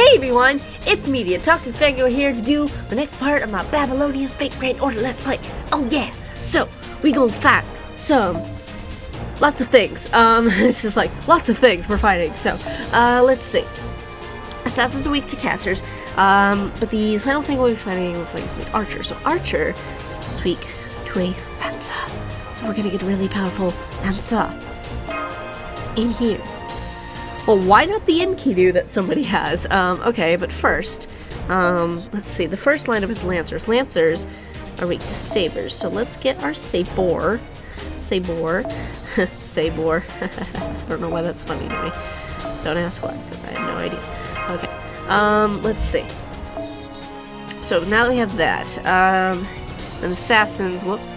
Hey everyone, it's me, the Talking Fangirl, here to do the next part of my Babylonia Fate Grand Order Let's Play. Oh yeah, so we gonna fight lots of things. It's just like lots of things we're fighting. So, let's see. Assassins are weak to casters, but the final thing we'll be fighting looks like it's with Archer. So Archer is weak to a Lancer. So we're gonna get a really powerful Lancer in here. Well, why not the Enkidu that somebody has? Okay, but first, let's see. The first lineup is Lancers. Lancers are weak to Sabers. So let's get our Sabor. Sabor. Sabor. I don't know why that's funny to me. Don't ask why, because I have no idea. Okay, let's see. So now that we have that, and Assassins, whoops,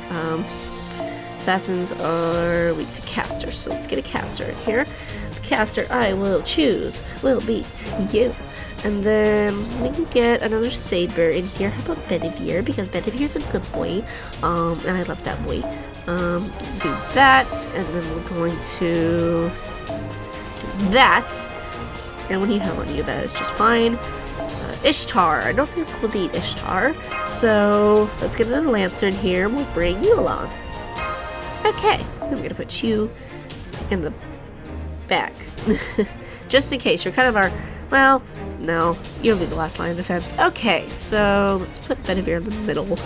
Assassins are weak to Casters. So let's get a Caster in here. Caster I will choose will be you. And then we can get another Saber in here. How about Bedivere? Because Bedivere's a good boy. And I love that boy. Do that. And then we're going to do that. And what do you have on you? That is just fine. Ishtar. I don't think we'll need Ishtar. So let's get another Lancer in here and we'll bring you along. Okay. Then we're going to put you in the back. Just in case. You're kind of our, well, no, you'll be the last line of defense. Okay, so let's put Bedivere in the middle.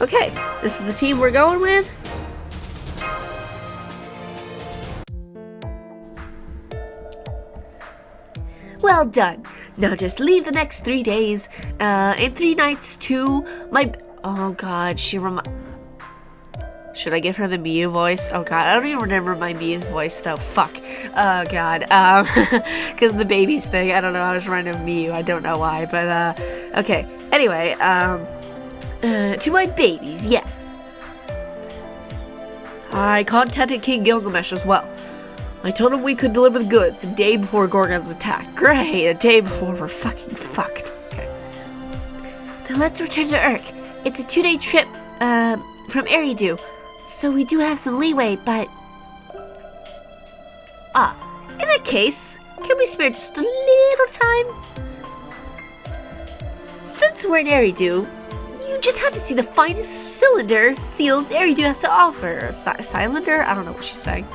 Okay, this is the team we're going with. Well done. Now just leave the next 3 days, and 3 nights to my, oh god, should I give her the Miu voice? Oh god, I don't even remember my Miu voice though. Fuck. Oh god. Because the babies thing, I don't know, I was running Miu, I don't know why, but okay. Anyway, to my babies, yes. I contacted King Gilgamesh as well. I told him we could deliver the goods a day before Gorgon's attack. Great, a day before we're fucking fucked. Okay. Then let's return to Urk. It's a 2-day trip, from Eridu. So we do have some leeway, but... in that case, can we spare just a little time? Since we're in Eridu, you just have to see the finest cylinder seals Eridu has to offer. Cylinder? I don't know what she's saying.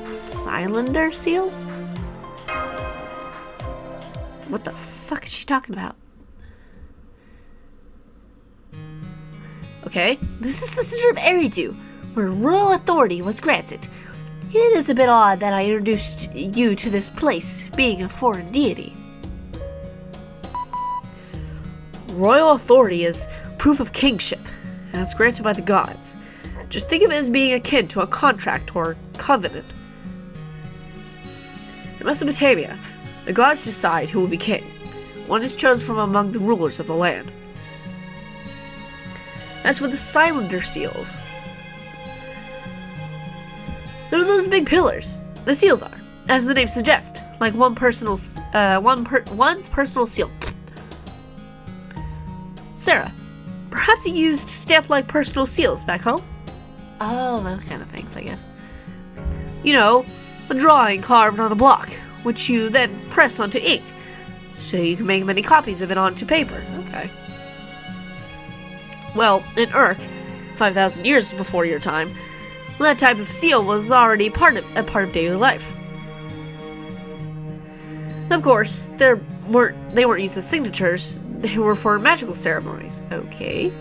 Cylinder seals? What the fuck is she talking about? Okay, this is the center of Eridu, where royal authority was granted. It is a bit odd that I introduced you to this place, being a foreign deity. Royal authority is proof of kingship, and it's granted by the gods. Just think of it as being akin to a contract or covenant. In Mesopotamia, the gods decide who will be king. One is chosen from among the rulers of the land. As for the cylinder seals, they're those big pillars. The seals are, as the name suggests, like one's personal seal. Sarah, perhaps you used stamp-like personal seals back home? Oh, those kind of things, I guess. You know, a drawing carved on a block, which you then press onto ink, so you can make many copies of it onto paper. Okay. Well, in Urk, 5,000 years before your time, that type of seal was already a part of daily life. Of course, they weren't used as signatures, they were for magical ceremonies. Okay.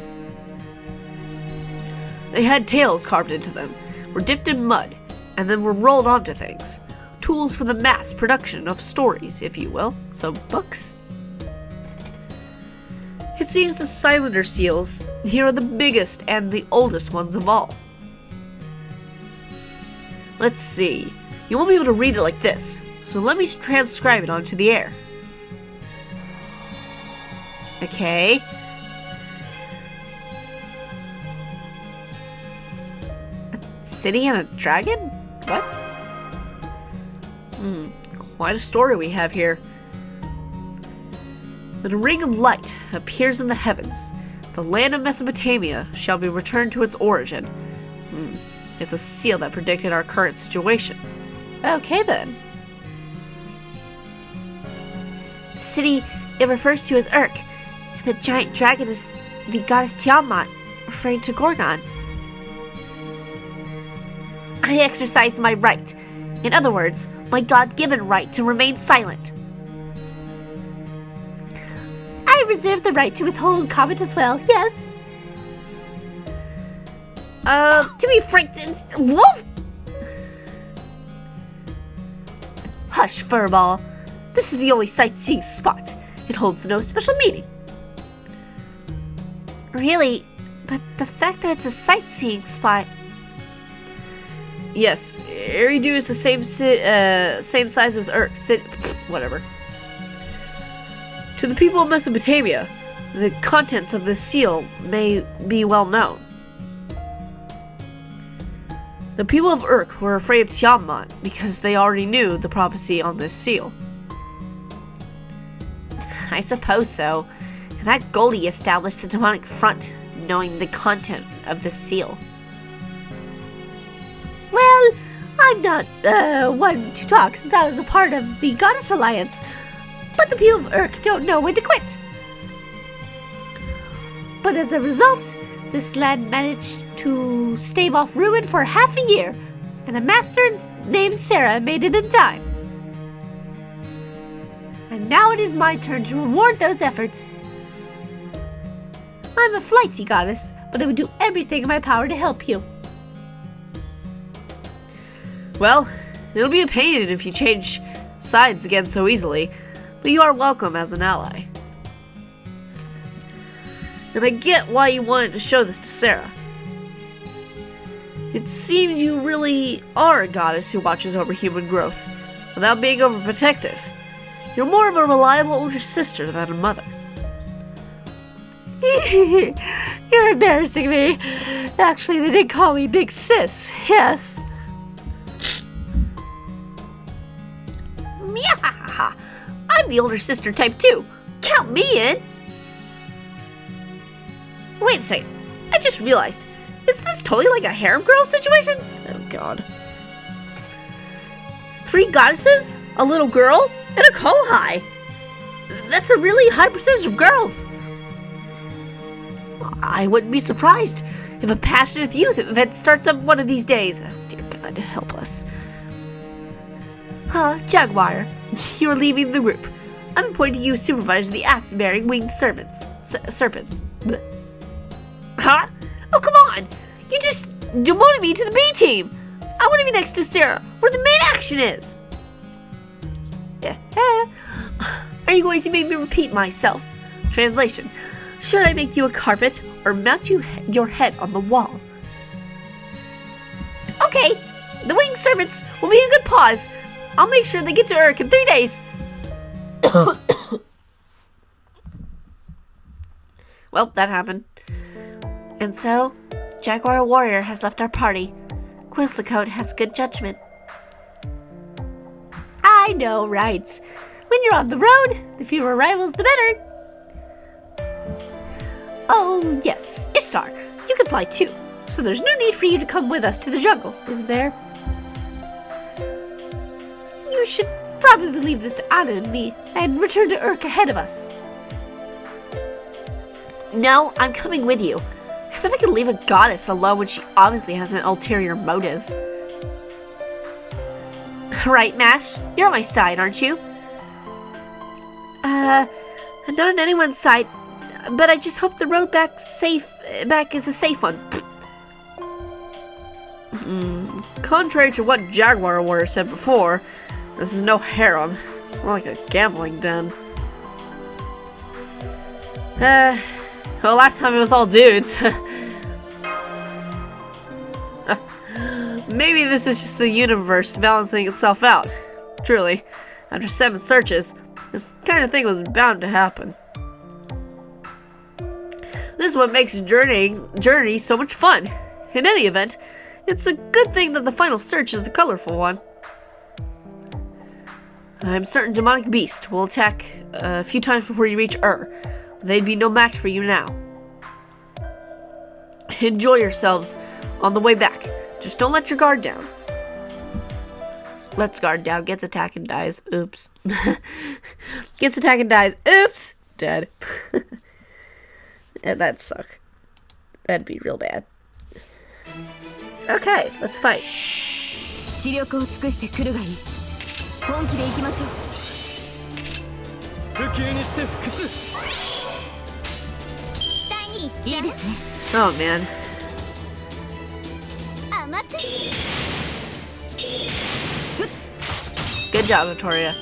They had tails carved into them, were dipped in mud, and then were rolled onto things. Tools for the mass production of stories, if you will. So, books. It seems the cylinder seals here are the biggest and the oldest ones of all. Let's see. You won't be able to read it like this, so let me transcribe it onto the air. Okay. A city and a dragon? What? Quite a story we have here. When a ring of light appears in the heavens, the land of Mesopotamia shall be returned to its origin. It's a seal that predicted our current situation. Okay then. city it refers to as Urk, and the giant dragon is the goddess Tiamat, referring to Gorgon. I exercise my right. In other words, my God-given right to remain silent. I reserve the right to withhold comment as well, yes. To be frank, wolf! Hush, Furball. This is the only sightseeing spot. It holds no special meaning. Really? But the fact that it's a sightseeing spot... Yes, Eridu is the same size as Urk. Whatever. To the people of Mesopotamia, the contents of this seal may be well known. The people of Urk were afraid of Tiamat because they already knew the prophecy on this seal. I suppose so. And that Goldie established the demonic front, knowing the content of this seal. Well, I'm not one to talk since I was a part of the Goddess Alliance, but the people of Urk don't know when to quit. But as a result, this land managed to stave off ruin for half a year, and a master named Sarah made it in time. And now it is my turn to reward those efforts. I'm a flighty goddess, but I would do everything in my power to help you. Well, it'll be a pain if you change sides again so easily, but you are welcome as an ally. And I get why you wanted to show this to Sarah. It seems you really are a goddess who watches over human growth, without being overprotective. You're more of a reliable older sister than a mother. You're embarrassing me. Actually, they did call me Big Sis, yes. Yeah, I'm the older sister type too. Count me in. Wait a second. I just realized. Isn't this totally like a harem girl situation? Oh god. 3 goddesses, a little girl, and a kohai. That's a really high percentage of girls. I wouldn't be surprised if a passionate youth event starts up one of these days. Oh, dear God, help us. Jaguar, you're leaving the group. I'm appointing you supervisor of the axe-bearing winged serpents. Blech. Huh? Oh, come on! You just demoted me to the B team! I want to be next to Sarah, where the main action is! Are you going to make me repeat myself? Translation. Should I make you a carpet, or mount your head on the wall? Okay, the winged serpents will be a good pause. I'll make sure they get to Urk in 3 days. Well, that happened. And so, Jaguar Warrior has left our party. Quilsacote has good judgment. I know, right? When you're on the road, the fewer rivals, the better. Oh, yes, Ishtar, you can fly too, so there's no need for you to come with us to the jungle, is there? You should probably leave this to Anna and me, and return to Urk ahead of us. No, I'm coming with you. As if I could leave a goddess alone when she obviously has an ulterior motive. Right, Mash? You're on my side, aren't you? I'm not on anyone's side, but I just hope the road back is a safe one. Contrary to what Jaguar Warrior said before, this is no harem. It's more like a gambling den. Well, last time it was all dudes. Maybe this is just the universe balancing itself out. Truly, after 7 searches, this kind of thing was bound to happen. This is what makes journey so much fun. In any event, it's a good thing that the final search is the colorful one. I'm certain demonic beast will attack a few times before you reach Ur. They'd be no match for you now. Enjoy yourselves on the way back. Just don't let your guard down. Let's guard down. Gets attacked and dies. Oops. Gets attacked and dies. Oops. Dead. Yeah, that'd suck. That'd be real bad. Okay, let's fight. Oh man. Good job, Victoria.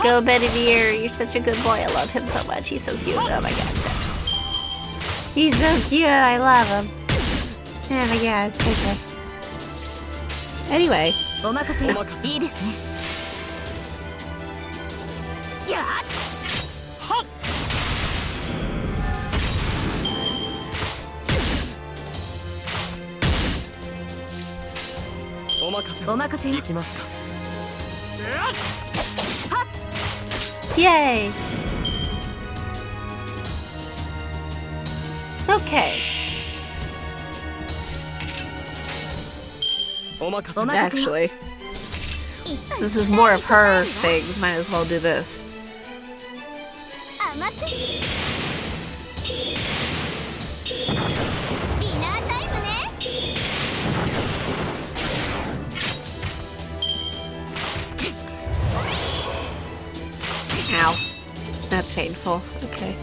Go, Bedivere. You're such a good boy. I love him so much. He's so cute. Oh my god. He's so cute. I love him. Oh my god. Okay. Anyway. Yay! Okay. Actually, since this is more of her things, might as well do this. Ow. That's painful. Okay.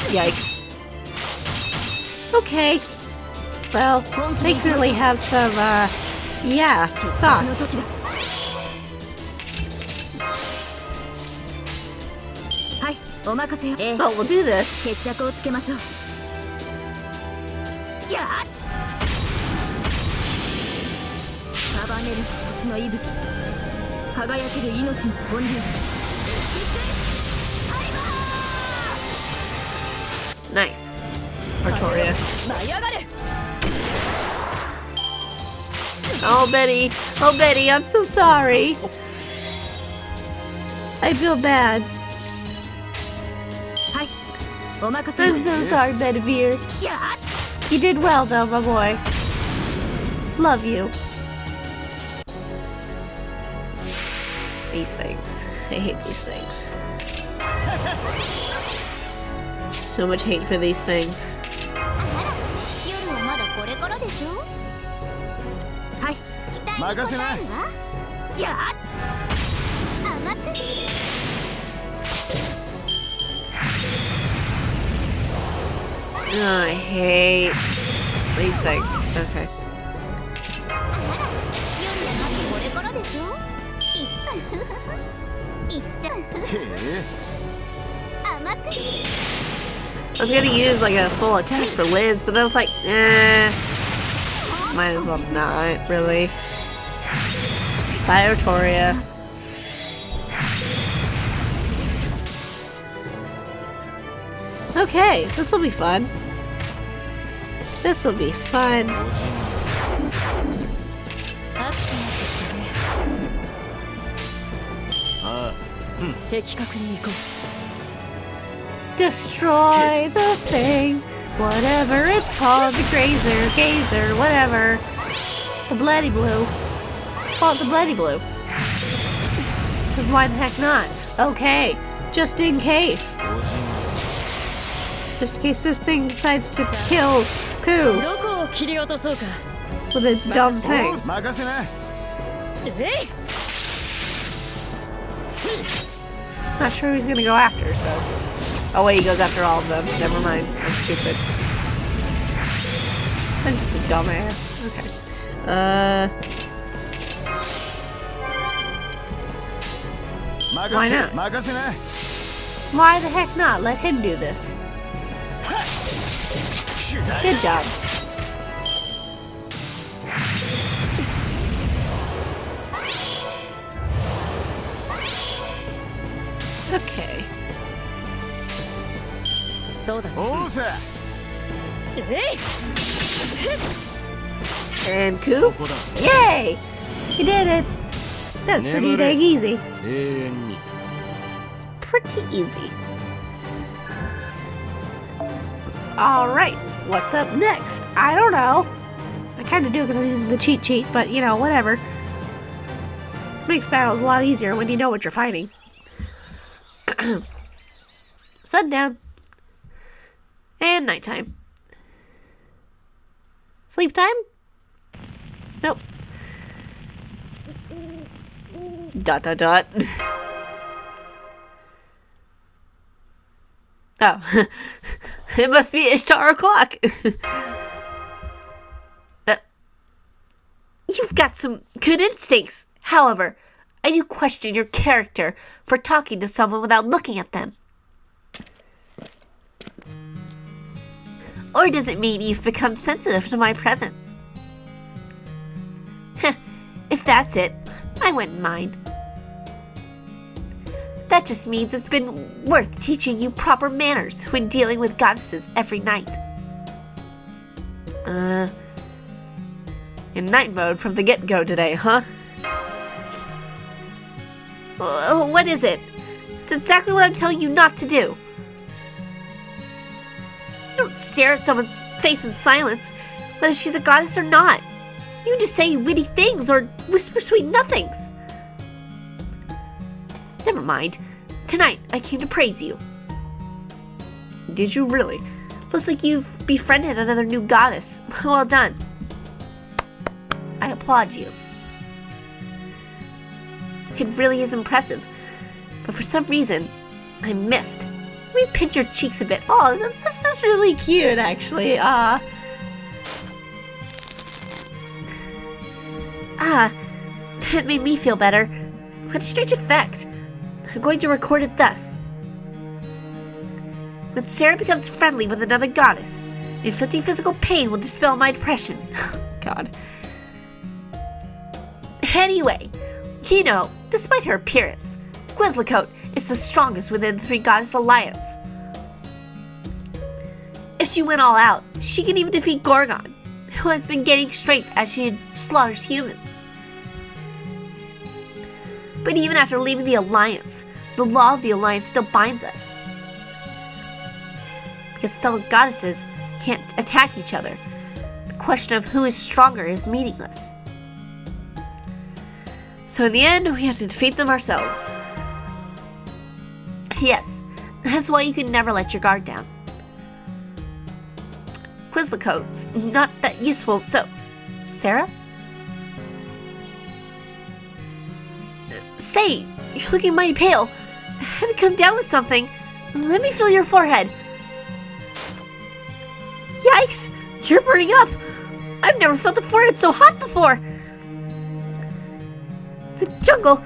Yikes. Okay. Well, they clearly have some, yeah, thoughts. Well, we'll do this. Nice. Artoria. Oh, Betty. Oh, Betty, I'm so sorry. I feel bad. I'm so sorry, Bedivere. You did well, though, my boy. Love you. These things. I hate these things. So much hate for these things. Oh, I hate these things. Okay. I was gonna use like a full attack for Liz, but I was like, might as well not, really. Bye, Artoria. Okay, this will be fun. This will be fun. Destroy the thing, whatever it's called, the grazer, gazer, whatever. The bloody blue. Call it the bloody blue. Because why the heck not? Okay, just in case. Just in case this thing decides to kill Ku with its dumb thing. Not sure who's gonna go after, so. Oh wait, he goes after all of them. Never mind. I'm stupid. I'm just a dumbass. Okay. Why not? Why the heck not? Let him do this. Good job. Okay. そうだね。おうさ And そ coup. こだ Yay! You did it. That was pretty dang easy. 永遠に It's pretty easy. Alright, what's up next? I don't know. I kind of do because I'm using the cheat sheet, but you know, whatever. Makes battles a lot easier when you know what you're fighting. Sundown. And nighttime. Sleep time? Nope. Dot dot dot. Oh. It must be Ishtar o'clock. You've got some good instincts. However, I do question your character for talking to someone without looking at them. Or does it mean you've become sensitive to my presence? If that's it, I wouldn't mind. That just means it's been worth teaching you proper manners when dealing with goddesses every night. In night mode from the get-go today, huh? What is it? It's exactly what I'm telling you not to do. You don't stare at someone's face in silence, whether she's a goddess or not. You just say witty things or whisper sweet nothings. Never mind. Tonight, I came to praise you. Did you really? Looks like you've befriended another new goddess. Well done. I applaud you. It really is impressive. But for some reason, I'm miffed. Let me pinch your cheeks a bit. Oh, this is really cute, actually. That made me feel better. What a strange effect. I'm going to record it thus. When Sarah becomes friendly with another goddess, inflicting physical pain will dispel my depression. God. Anyway, you know, despite her appearance, Quetzalcoatl is the strongest within the Three Goddess Alliance. If she went all out, she can even defeat Gorgon, who has been gaining strength as she slaughters humans. But even after leaving the Alliance, the law of the Alliance still binds us. Because fellow goddesses can't attack each other, the question of who is stronger is meaningless. So in the end, we have to defeat them ourselves. Yes, that's why you can never let your guard down. Quetzalcoatl's not that useful, so... Sarah? Say, you're looking mighty pale. Have you come down with something? Let me feel your forehead. Yikes! You're burning up! I've never felt a forehead so hot before! The jungle?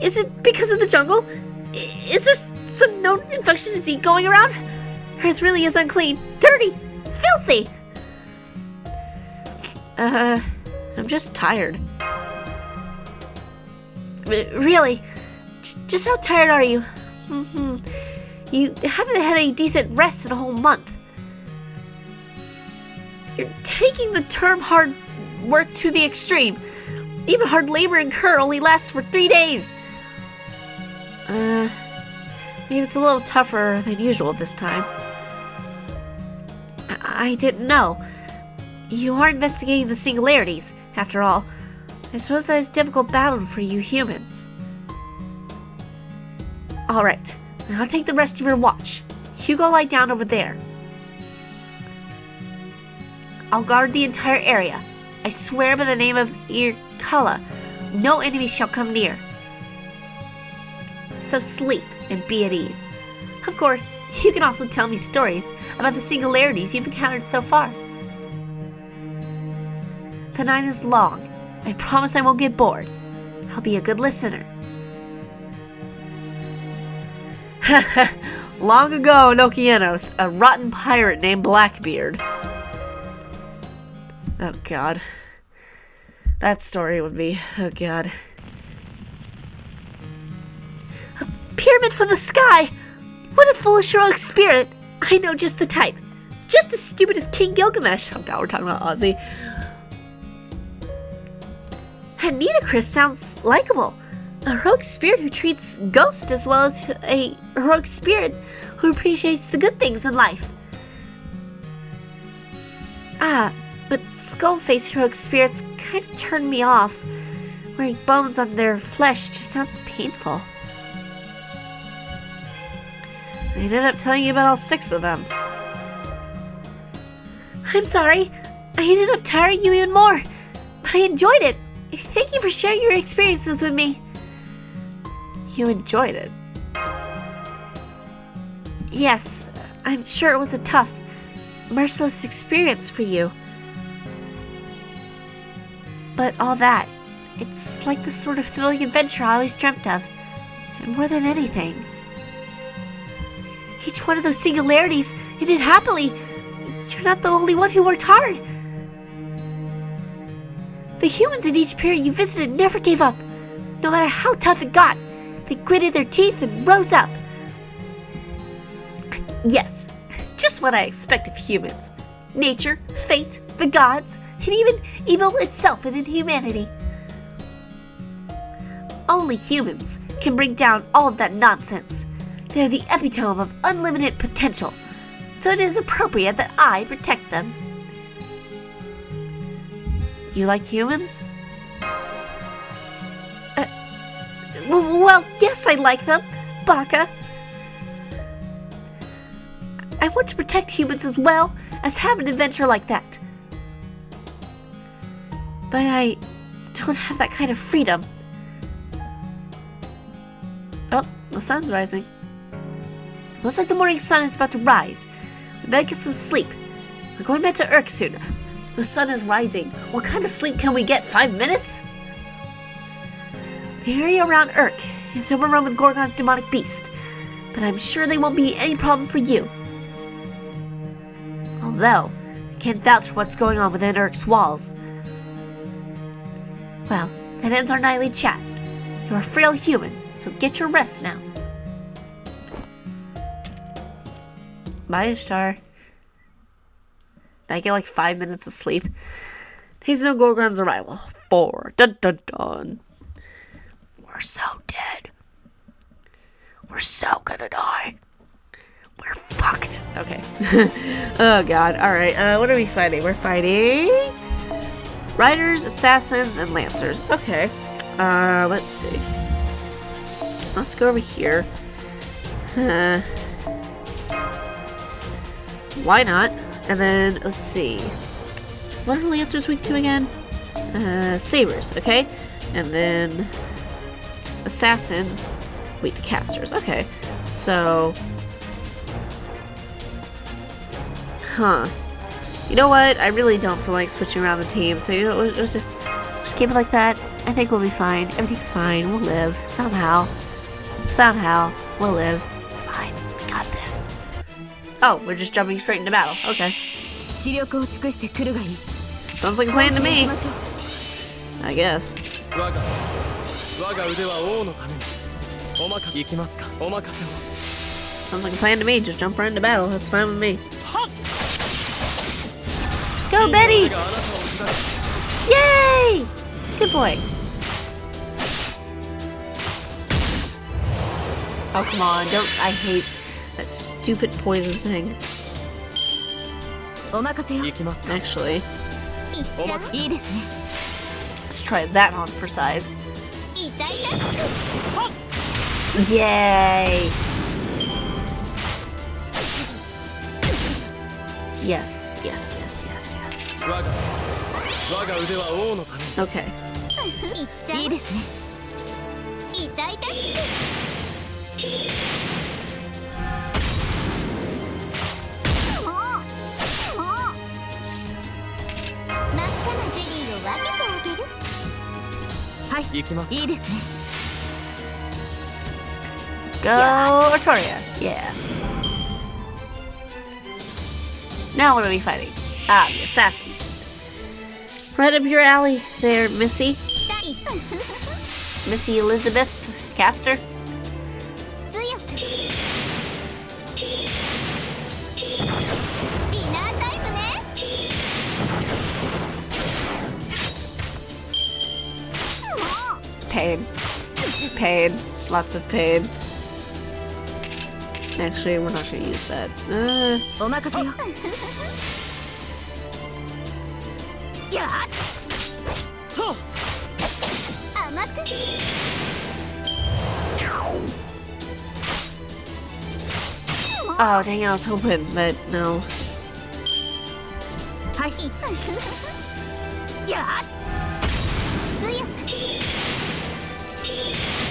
Is it because of the jungle? Is there some known infectious disease going around? Earth really is unclean, dirty, filthy! I'm just tired. Really? Just how tired are you? You haven't had a decent rest in a whole month. You're taking the term hard work to the extreme. Even hard labor in Kerr only lasts for 3 days. Maybe it's a little tougher than usual this time. I didn't know. You are investigating the singularities, after all. I suppose that is a difficult battle for you humans. Alright, then I'll take the rest of your watch. You go lie down over there. I'll guard the entire area. I swear by the name of Irkala, no enemy shall come near. So sleep and be at ease. Of course, you can also tell me stories about the singularities you've encountered so far. The night is long. I promise I won't get bored. I'll be a good listener. Long ago in Okeanos, a rotten pirate named Blackbeard. Oh god. That story would be... oh god. A pyramid from the sky! What a foolish heroic spirit! I know just the type. Just as stupid as King Gilgamesh. Oh god, we're talking about Ozzy. And Nitocris sounds likable. A heroic spirit who treats ghosts as well as a heroic spirit who appreciates the good things in life. But skull-faced heroic spirits kind of turn me off. Wearing bones on their flesh just sounds painful. I ended up telling you about all 6 of them. I'm sorry. I ended up tiring you even more. But I enjoyed it. Thank you for sharing your experiences with me. You enjoyed it? Yes, I'm sure it was a tough, merciless experience for you. But all that, it's like the sort of thrilling adventure I always dreamt of. And more than anything, each one of those singularities ended happily. You're not the only one who worked hard. The humans in each period you visited never gave up. No matter how tough it got, they gritted their teeth and rose up. Yes, just what I expect of humans. Nature, fate, the gods, and even evil itself within humanity. Only humans can bring down all of that nonsense. They're the epitome of unlimited potential, so it is appropriate that I protect them. You like humans? Well, yes, I like them, Baka. I want to protect humans as well as have an adventure like that. But I don't have that kind of freedom. Oh, the sun's rising. Looks like the morning sun is about to rise. We better get some sleep. We're going back to Urk soon. The sun is rising. What kind of sleep can we get? 5 minutes? The area around Urk is overrun with Gorgon's demonic beast, but I'm sure they won't be any problem for you. Although, I can't vouch for what's going on within Urk's walls. Well, that ends our nightly chat. You're a frail human, so get your rest now. Bye, Ishtar. Did I get like 5 minutes of sleep? He's no Gorgon's arrival. 4. Dun dun dun. We're so dead. We're so gonna die. We're fucked. Okay. Oh god. Alright, what are we fighting? We're fighting riders, assassins, and lancers. Okay. Let's see. Let's go over here. Why not? And then, let's see. What are lancers weak to again? Sabers, okay? And then assassins weak to casters. Okay. So, you know what? I really don't feel like switching around the team, so you know, let's just keep it like that. I think we'll be fine. Everything's fine. We'll live. Somehow, we'll live. It's fine. We got this. Oh, we're just jumping straight into battle. Okay. Sounds like a plan to me. I guess. Sounds like a plan to me. Just jump right into battle. That's fine with me. Go, Betty! Yay! Good boy. Oh, come on. Don't. I hate that stupid poison thing. Actually, let's try that on for size. Yay! Yes, yes, yes, yes, yes. Okay. Go, Artoria. Yeah. Now what are we fighting? Ah, the assassin. Right up your alley there, Missy. Missy Elizabeth Caster. pain. Pain. Lots of pain. Actually, we're not gonna use that. Oh, dang it, I was hoping, but no.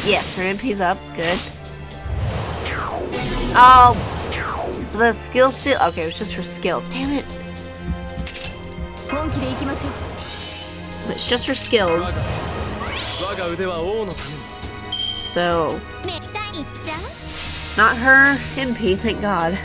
Yes, her MP's up. Good. Oh, the skill seal. Okay, it was just for skills. Damn it. It's just her skills. So, not her NP, thank God.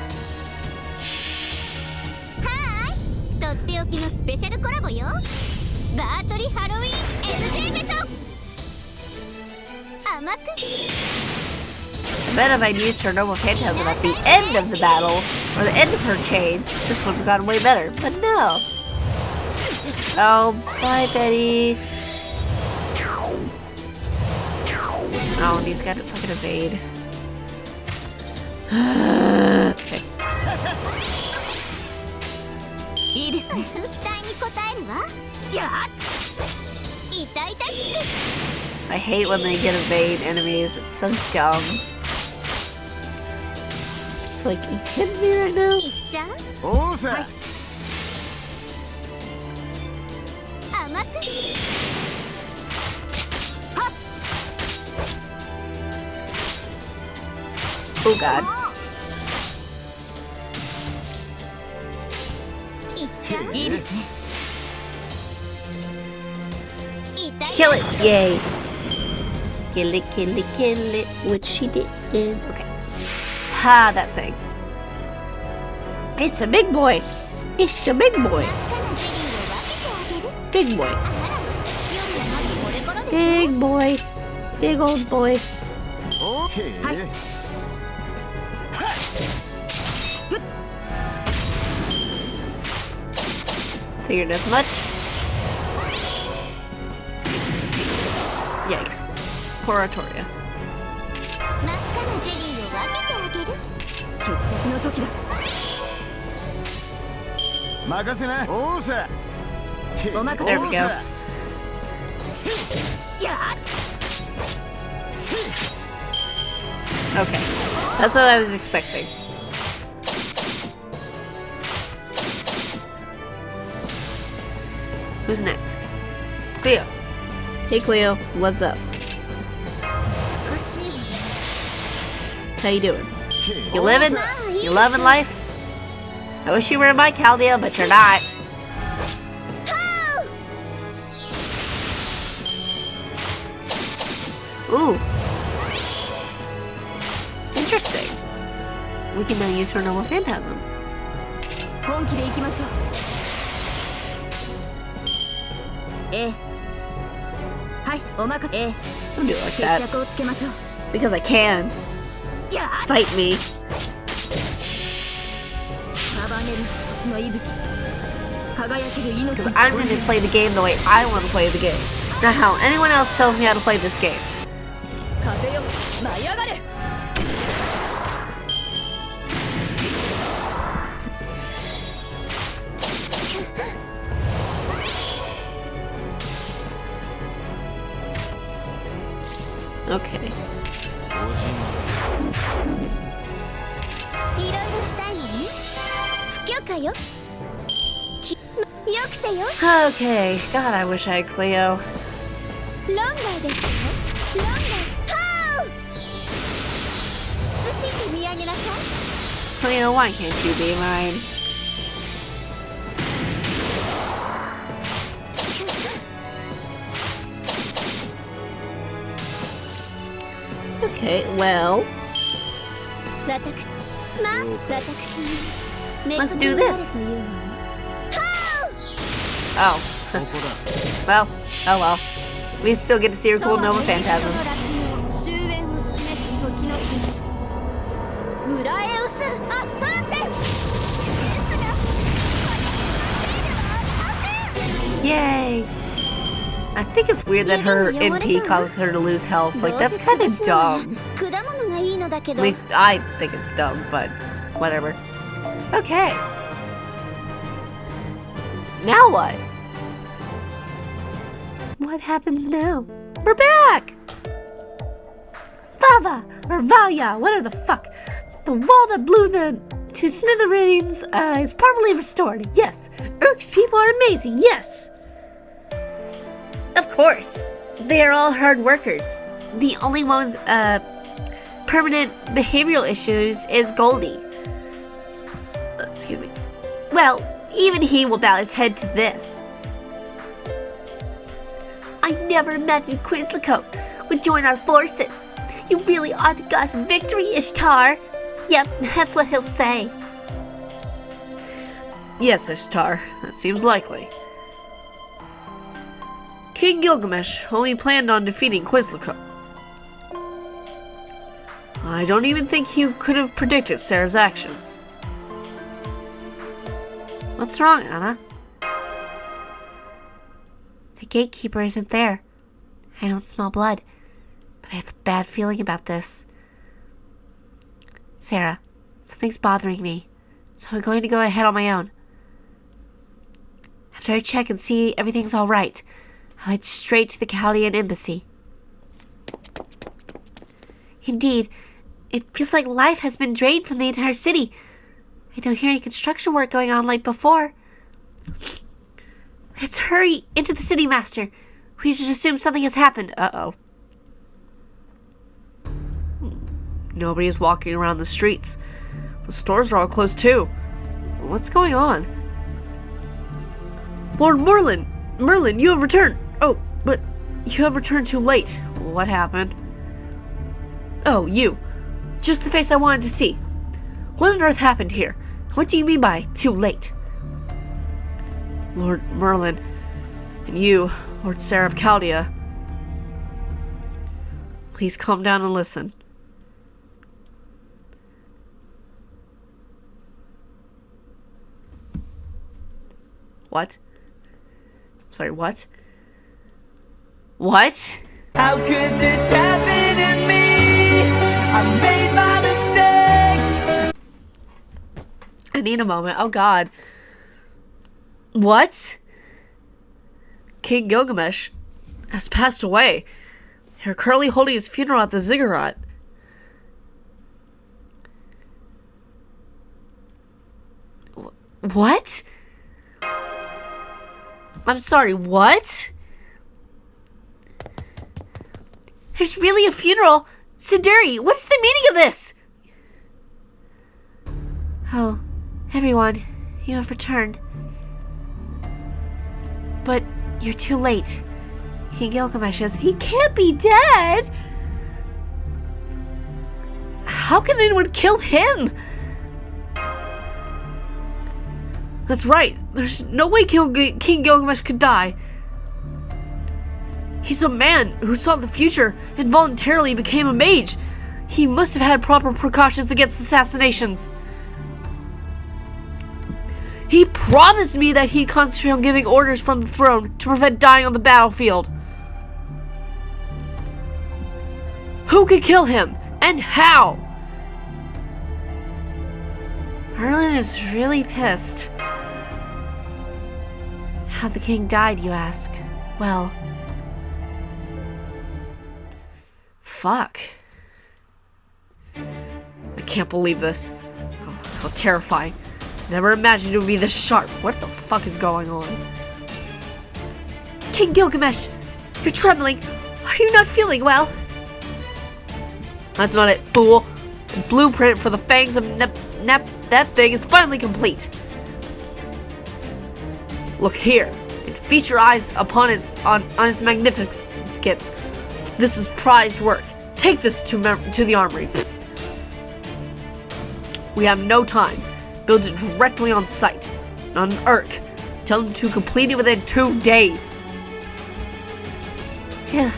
I bet if I'd used her normal phantasm at the end of the battle, or the end of her chain, this would have gone way better, but no. Oh, bye, Betty. Oh, he's got to fucking evade. Okay. I hate when they get evade enemies. It's so dumb. It's like, you kidding me right now? Oh god. Kill it! Yay! Kill it, kill it, kill it. Which she did. Okay. Ha, that thing. It's a big boy. It's a big boy. Big boy. Big boy. Big old boy. Okay. Figured as much. Yikes. Poor Artoria. There we go. Okay. That's what I was expecting. Who's next? Cleo. Hey Cleo, what's up? How you doing? You living? You loving life? I wish you were in my Chaldea, but you're not. Ooh. Interesting. We can now use her normal phantasm. Don't do it like that. Because I can. Fight me. Because I'm going to play the game the way I want to play the game. Not how anyone else tells me how to play this game. Okay. Okay. God, I wish I had Cleo. Cleo, why can't you be mine? Okay, well, let's do this. Oh. Well, oh well. We still get to see her cool Nova Phantasm. Yay! I think it's weird that her NP causes her to lose health. Like, that's kind of dumb. At least I think it's dumb, but whatever. Okay. Now what? What happens now? We're back! Vava, or Valya, whatever the fuck. The wall that blew the two smithereens is properly restored. Yes. Urk's people are amazing. Yes. Of course. They are all hard workers. The only one with permanent behavioral issues is Goldie. Excuse me. Well, even he will bow his head to this. I never imagined Quizlacote would join our forces. You really are the goddess of victory, Ishtar. Yep, that's what he'll say. Yes, Ishtar. That seems likely. King Gilgamesh only planned on defeating Quizlacote. I don't even think he could have predicted Sarah's actions. What's wrong, Anna? The gatekeeper isn't there. I don't smell blood, but I have a bad feeling about this. Sarah, something's bothering me, so I'm going to go ahead on my own. After I check and see everything's all right, I'll head straight to the Chaldean embassy. Indeed, it feels like life has been drained from the entire city. I don't hear any construction work going on like before. Let's hurry into the city, Master. We should assume something has happened. Uh-oh. Nobody is walking around the streets. The stores are all closed too. What's going on? Lord Merlin! Merlin, you have returned! Oh, but you have returned too late. What happened? Oh, you. Just the face I wanted to see. What on earth happened here? What do you mean by too late? Lord Merlin, and you, Lord Sarah of Chaldea. Please calm down and listen. What? Sorry, what? What? How could this happen to me? I made my mistakes. I need a moment. Oh God. What? King Gilgamesh has passed away. They're currently holding his funeral at the ziggurat. What? I'm sorry, what? There's really a funeral? Siduri, what's the meaning of this? Oh, everyone, you have returned. But you're too late. King Gilgamesh is... He can't be dead! How can anyone kill him? That's right. There's no way King Gilgamesh could die. He's a man who saw the future and voluntarily became a mage. He must have had proper precautions against assassinations. He promised me that he'd concentrate on giving orders from the throne to prevent dying on the battlefield. Who could kill him? And how? Merlin is really pissed. How the king died, you ask? Well... Fuck. I can't believe this. How terrifying. Never imagined it would be this sharp. What the fuck is going on? King Gilgamesh! You're trembling. Are you not feeling well? That's not it, fool. The blueprint for the fangs of that thing is finally complete. Look here, and feast your eyes upon its magnificence. This is prized work. Take this to the armory. We have no time. Build it directly on site, on an Urk. Tell them to complete it within 2 days. Yeah,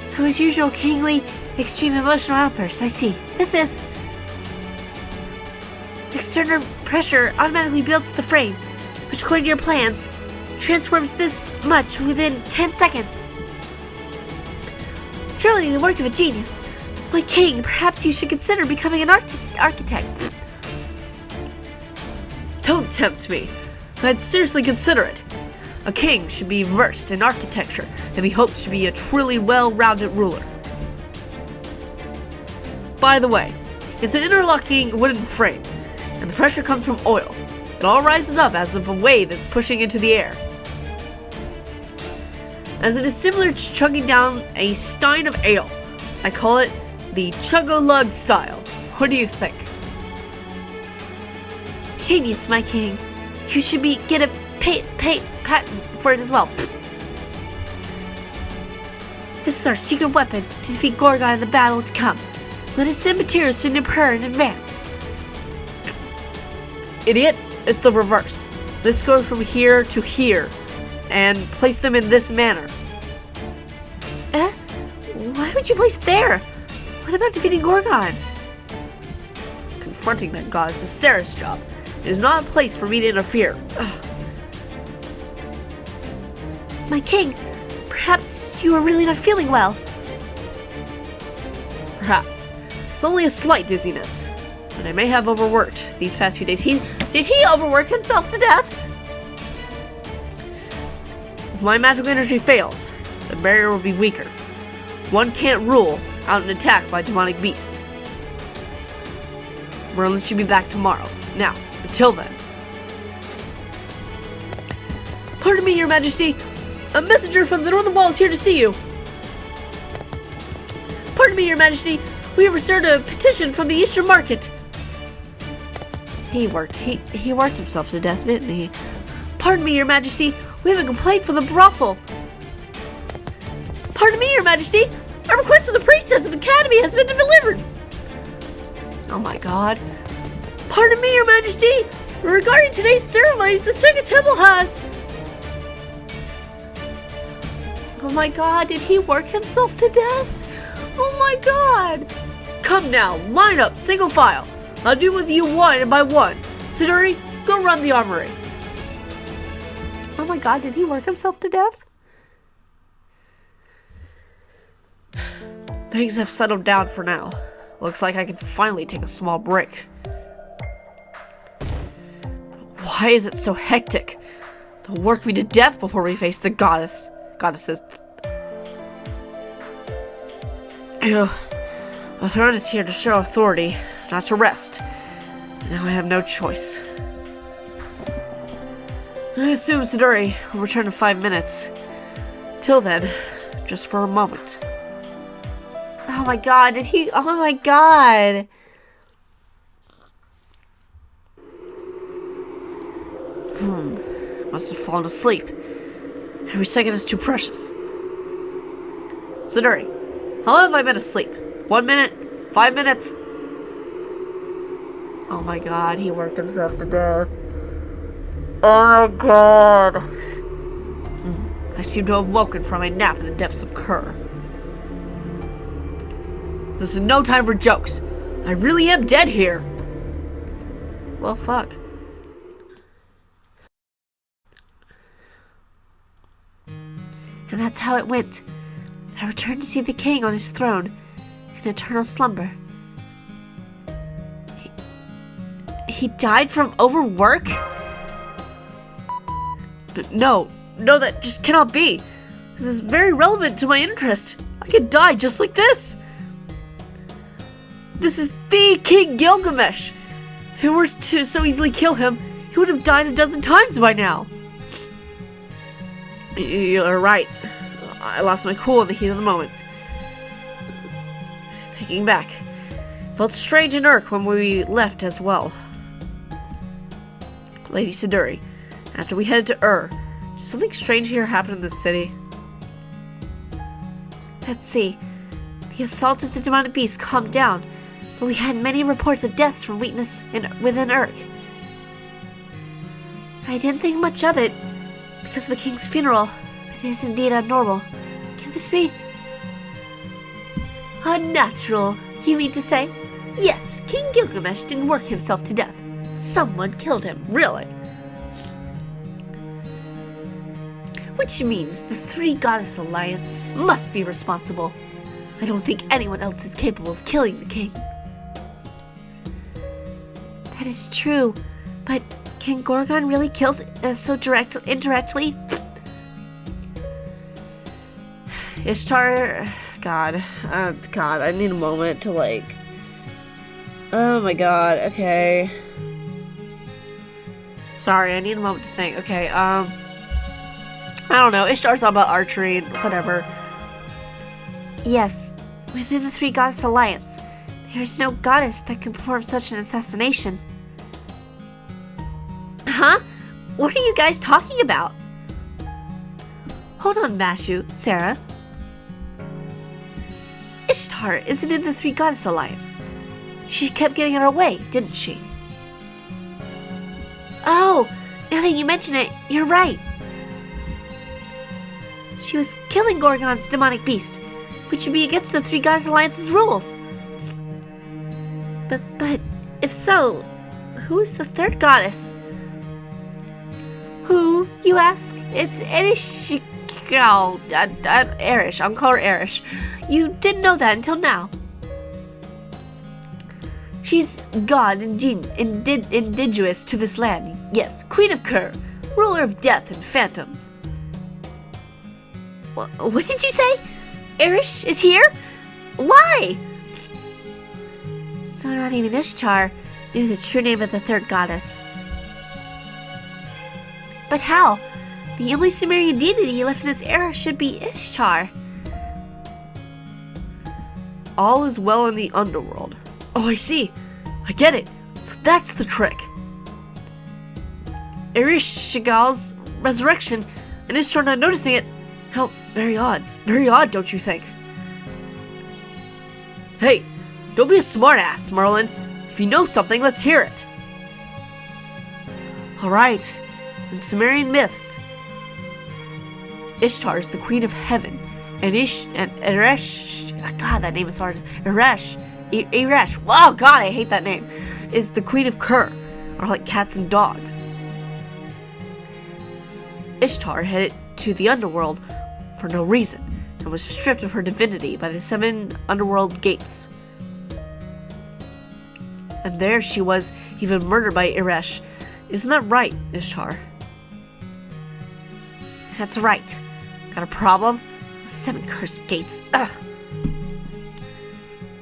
so his usual kingly, extreme emotional outburst. I see. This is... External pressure automatically builds the frame, which according to your plans, transforms this much within 10 seconds. Truly the work of a genius. My king, perhaps you should consider becoming an architect. Don't tempt me. I'd seriously consider it. A king should be versed in architecture if he hopes to be a truly well-rounded ruler. By the way, it's an interlocking wooden frame, and the pressure comes from oil. It all rises up as if a wave is pushing into the air. As it is similar to chugging down a stein of ale. I call it the chug-a-lug style. What do you think? Genius, my king. You should get a patent for it as well. This is our secret weapon to defeat Gorgon in the battle to come. Let us send materials to Nippur in advance. Idiot, it's the reverse. This goes from here to here, and place them in this manner. Why would you place it there? What about defeating Gorgon? Confronting that goddess is Sarah's job. It is not a place for me to interfere. Ugh. My king, perhaps you are really not feeling well. Perhaps. It's only a slight dizziness. And I may have overworked these past few days. Did he overwork himself to death? If my magical energy fails, the barrier will be weaker. One can't rule out an attack by a demonic beast. Merlin should be back tomorrow. Now, until then. Pardon me, Your Majesty. A messenger from the Northern Wall is here to see you. Pardon me, Your Majesty. We have received a petition from the Eastern Market. He worked himself to death, didn't he? Pardon me, Your Majesty. We have a complaint from the brothel. Pardon me, Your Majesty. A request from the priestess of the Academy has been delivered. Oh my god. Pardon me, Your Majesty. Regarding today's ceremonies, the Circuit Temple has... Oh my god, did he work himself to death? Oh my god. Come now, line up, single file. I'll do with you one by one. Siduri, go run the armory. Oh my god, did he work himself to death? Things have settled down for now. Looks like I can finally take a small break. Why is it so hectic? They'll work me to death before we face the goddesses. Ew. The throne is here to show authority, not to rest. Now I have no choice. I assume Siduri will return in 5 minutes. Till then, just for a moment. Oh my god, did he? Oh my god. Must have fallen asleep. Every second is too precious. Siduri, how long have I been asleep? 1 minute? 5 minutes? Oh my god, he worked himself to death. Oh my god. I seem to have woken from a nap in the depths of Kerr. This is no time for jokes. I really am dead here. Well, fuck. And that's how it went. I returned to see the king on his throne in eternal slumber. He died from overwork? No, that just cannot be. This is very relevant to my interest. I could die just like this. This is the King Gilgamesh. If it were to so easily kill him, he would have died a dozen times by now. You're right. I lost my cool in the heat of the moment. Thinking back, felt strange and irk when we left as well. Lady Siduri, after we headed to did something strange here happen in this city? Let's see. The assault of the demonic beast calmed down, but we had many reports of deaths from weakness within Urk. I didn't think much of it because of the king's funeral. It is indeed abnormal. Can this be unnatural, you mean to say? Yes, King Gilgamesh didn't work himself to death. Someone killed him, really. Which means the Three Goddess Alliance must be responsible. I don't think anyone else is capable of killing the king. That is true, but can Gorgon really kill so indirectly? Ishtar, God, I need a moment to like. Oh my God. Okay. Sorry, I need a moment to think. Okay. I don't know. Ishtar's all about archery and whatever. Yes, within the Three Goddess Alliance, there is no goddess that can perform such an assassination. Huh? What are you guys talking about? Hold on, Mashu, Sarah. Ishtar isn't in the Three Goddess Alliance. She kept getting in our way, didn't she? Oh, now that you mention it, you're right. She was killing Gorgon's demonic beast, which would be against the Three Goddess Alliance's rules. But if so, who is the third goddess? Who, you ask? It's Erish. Erish. I'll call her Erish. You didn't know that until now. She's god indigenous to this land. Yes, Queen of Kur, ruler of death and phantoms. What did you say? Erish is here? Why? So not even Ishtar knew the true name of the third goddess. But how? The only Sumerian deity left in this era should be Ishtar. All is well in the underworld. Oh, I see. I get it. So that's the trick. Ereshkigal's resurrection and Ishtar not noticing it. How very odd. Very odd, don't you think? Hey, don't be a smartass, Merlin. If you know something, let's hear it. Alright, in Sumerian myths, Ishtar is the queen of heaven, and Eresh, God, that name is hard. Eresh, wow, God, I hate that name, is the queen of Kur, or like cats and dogs. Ishtar headed to the underworld for no reason, and was stripped of her divinity by the 7 underworld gates. And there she was, even murdered by Eresh. Isn't that right, Ishtar? That's right. Got a problem? 7 cursed gates. Ugh.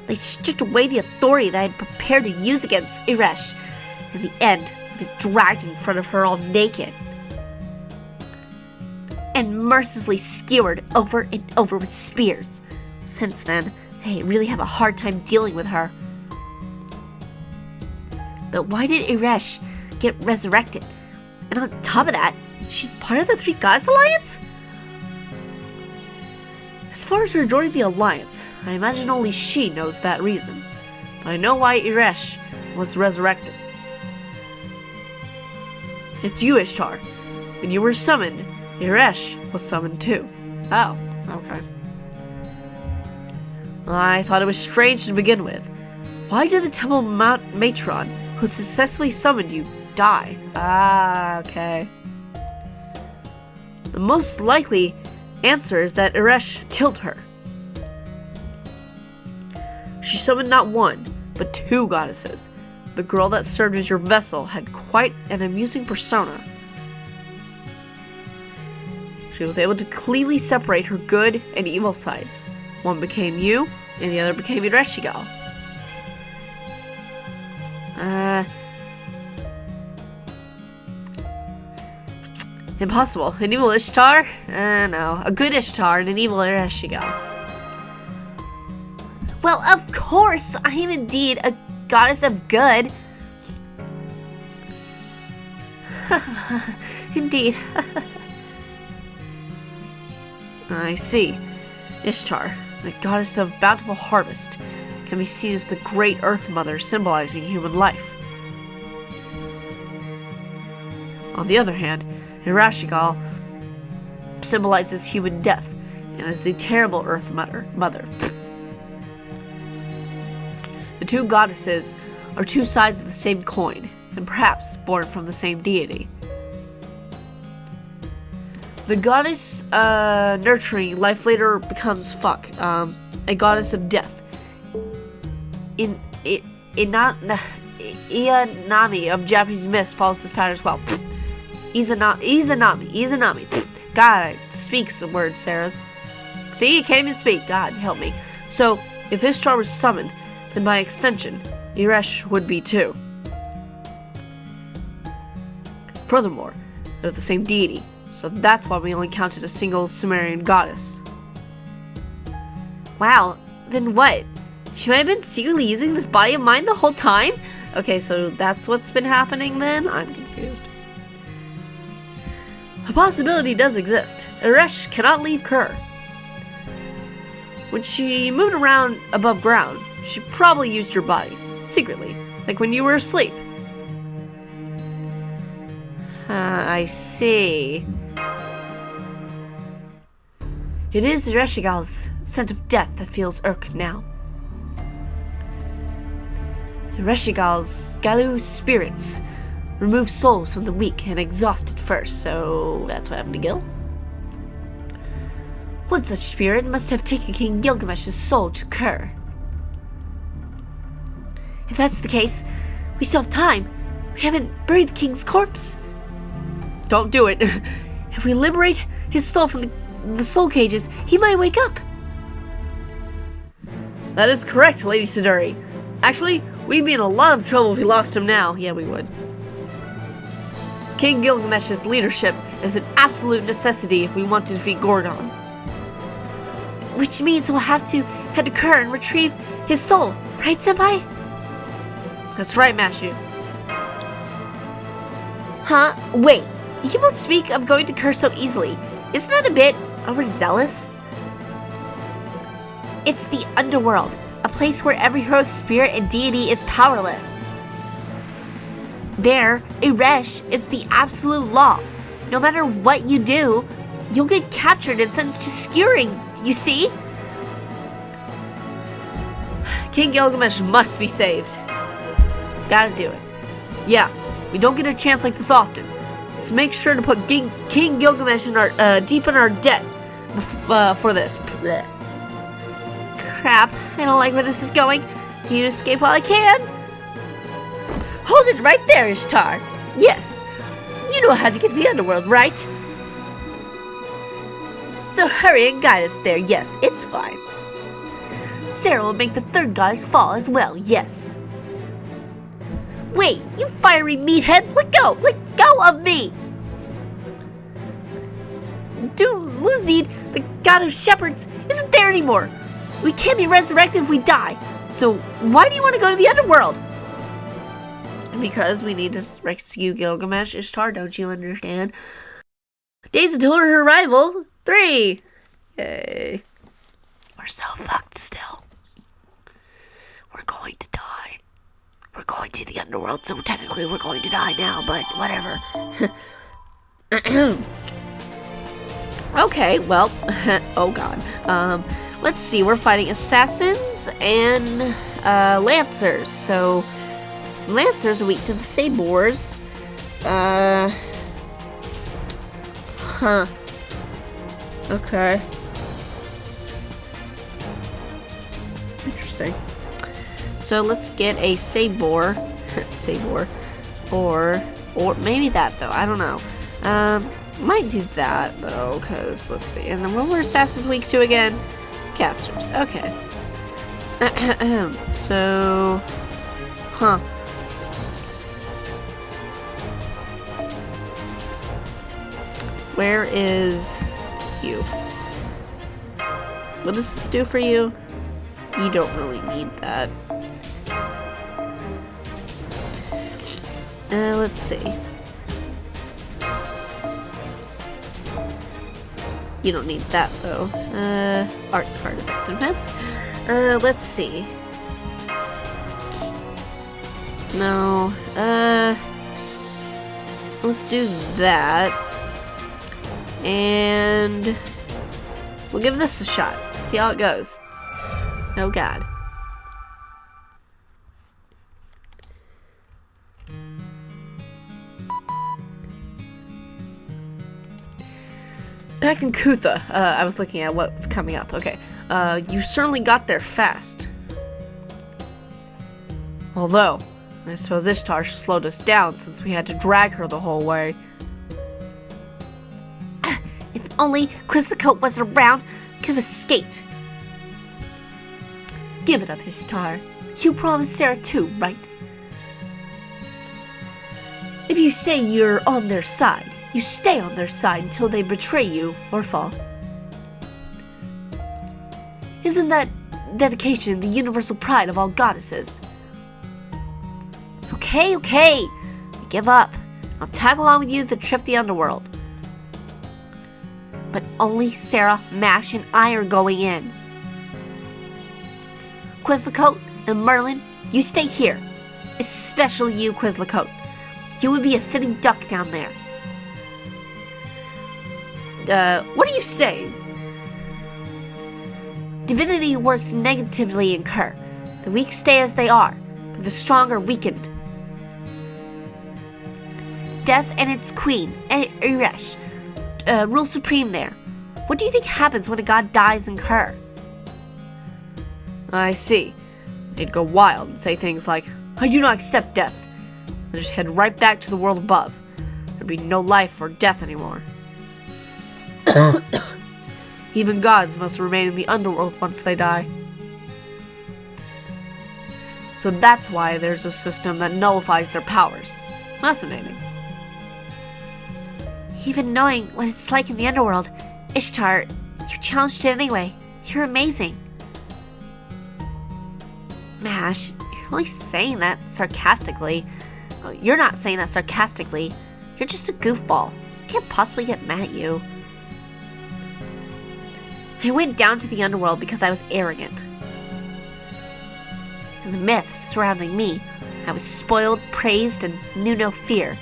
They stripped away the authority that I had prepared to use against Eresh. In the end, I was dragged in front of her all naked and mercilessly skewered over and over with spears. Since then, I really have a hard time dealing with her. But why did Eresh get resurrected? And on top of that, she's part of the Three Goddess Alliance? As far as her joining the Alliance, I imagine only she knows that reason. But I know why Eresh was resurrected. It's you, Ishtar. When you were summoned, Eresh was summoned too. Oh, okay. I thought it was strange to begin with. Why did the temple matron who successfully summoned you die? Ah, okay. The most likely answer is that Eresh killed her. She summoned not one, but 2 goddesses. The girl that served as your vessel had quite an amusing persona. She was able to cleanly separate her good and evil sides. One became you, and the other became Ereshkigal. Impossible. An evil Ishtar? No. A good Ishtar and an evil Ereshkigal. Well, of course, I am indeed a goddess of good. Indeed. I see. Ishtar, the goddess of bountiful harvest, can be seen as the great Earth Mother symbolizing human life. On the other hand, Ereshkigal symbolizes human death and is the terrible Earth Mother. The 2 goddesses are 2 sides of the same coin, and perhaps born from the same deity. The goddess nurturing life later becomes a goddess of death. Ianami of Japanese myths follows this pattern as well. Izanami. God, I speak some words, Sarah's. See, you can't even speak. God, help me. So, if Ishtar was summoned, then by extension, Eresh would be too. Furthermore, they're the same deity, so that's why we only counted a single Sumerian goddess. Wow, then what? She might have been secretly using this body of mine the whole time? Okay, so that's what's been happening then? I'm confused. A possibility does exist. Eresh cannot leave Kur. When she moved around above ground, she probably used your body, secretly, like when you were asleep. I see. It is Ereshigal's scent of death that feels irk now. Ereshigal's Galu spirits remove souls from the weak and exhausted first, so that's what happened to Gil. One such spirit must have taken King Gilgamesh's soul to Kur. If that's the case, we still have time. We haven't buried the king's corpse. Don't do it. If we liberate his soul from the soul cages, he might wake up. That is correct, Lady Siduri. Actually, we'd be in a lot of trouble if we lost him now. Yeah, we would. King Gilgamesh's leadership is an absolute necessity if we want to defeat Gorgon. Which means we'll have to head to Kur and retrieve his soul, right, Senpai? That's right, Mashu. Huh? Wait, you won't speak of going to Kur so easily. Isn't that a bit overzealous? It's the underworld, a place where every heroic spirit and deity is powerless. There, Eresh is the absolute law. No matter what you do, you'll get captured and sentenced to skewering, you see? King Gilgamesh must be saved. Gotta do it. Yeah, we don't get a chance like this often. Let's make sure to put King Gilgamesh in our, deep in our debt for this. Blech. Crap, I don't like where this is going. I need to escape while I can. Hold it right there, Ishtar. Yes, you know how to get to the underworld, right? So hurry and guide us there. Yes, it's fine. Sarah will make the third goddess fall as well. Yes. Wait, you fiery meathead! Let go! Let go of me! Muzid, the god of shepherds, isn't there anymore. We can't be resurrected if we die. So why do you want to go to the underworld? Because we need to rescue Gilgamesh. Ishtar, don't you understand? Days until her arrival. 3. Yay. We're so fucked still. We're going to die. We're going to the underworld, so technically we're going to die now, but whatever. Okay, well, oh god. Let's see, we're fighting assassins and lancers. So lancers are weak to the sabors. Okay. Interesting. So let's get a sabor. Sabor. Or maybe that though. I don't know. Might do that though, because let's see. And then what were assassins weak to again? Casters. Okay. So, where is you? What does this do for you? You don't really need that. Let's see. You don't need that though. Arts card effectiveness. Let's see. No. Let's do that. And we'll give this a shot. See how it goes. Oh god. Back in Kutha, I was looking at what's coming up. Okay. You certainly got there fast. Although, I suppose Ishtar slowed us down since we had to drag her the whole way. If only Quizzicoat wasn't around, could have escaped. Give it up, Ishtar. You promised Sarah too, right? If you say you're on their side, you stay on their side until they betray you or fall. Isn't that dedication the universal pride of all goddesses? Okay, I give up. I'll tag along with you to trip the underworld. But only Sarah, Mash, and I are going in. Quizzicoat and Merlin, you stay here. Especially you, Quizzicoat. You would be a sitting duck down there. What are you saying? Divinity works negatively in Kerr. The weak stay as they are, but the strong are weakened. Death and its queen, Eresh, rule supreme there. What do you think happens when a god dies in Kerr? I see. They'd go wild and say things like, I do not accept death. And just head right back to the world above. There'd be no life or death anymore. Even gods must remain in the underworld once they die. So that's why there's a system that nullifies their powers. Fascinating. Even knowing what it's like in the underworld, Ishtar, you challenged it anyway. You're amazing. Mash, you're only saying that sarcastically. Oh, you're not saying that sarcastically. You're just a goofball. I can't possibly get mad at you. I went down to the underworld because I was arrogant. And the myths surrounding me, I was spoiled, praised, and knew no fear.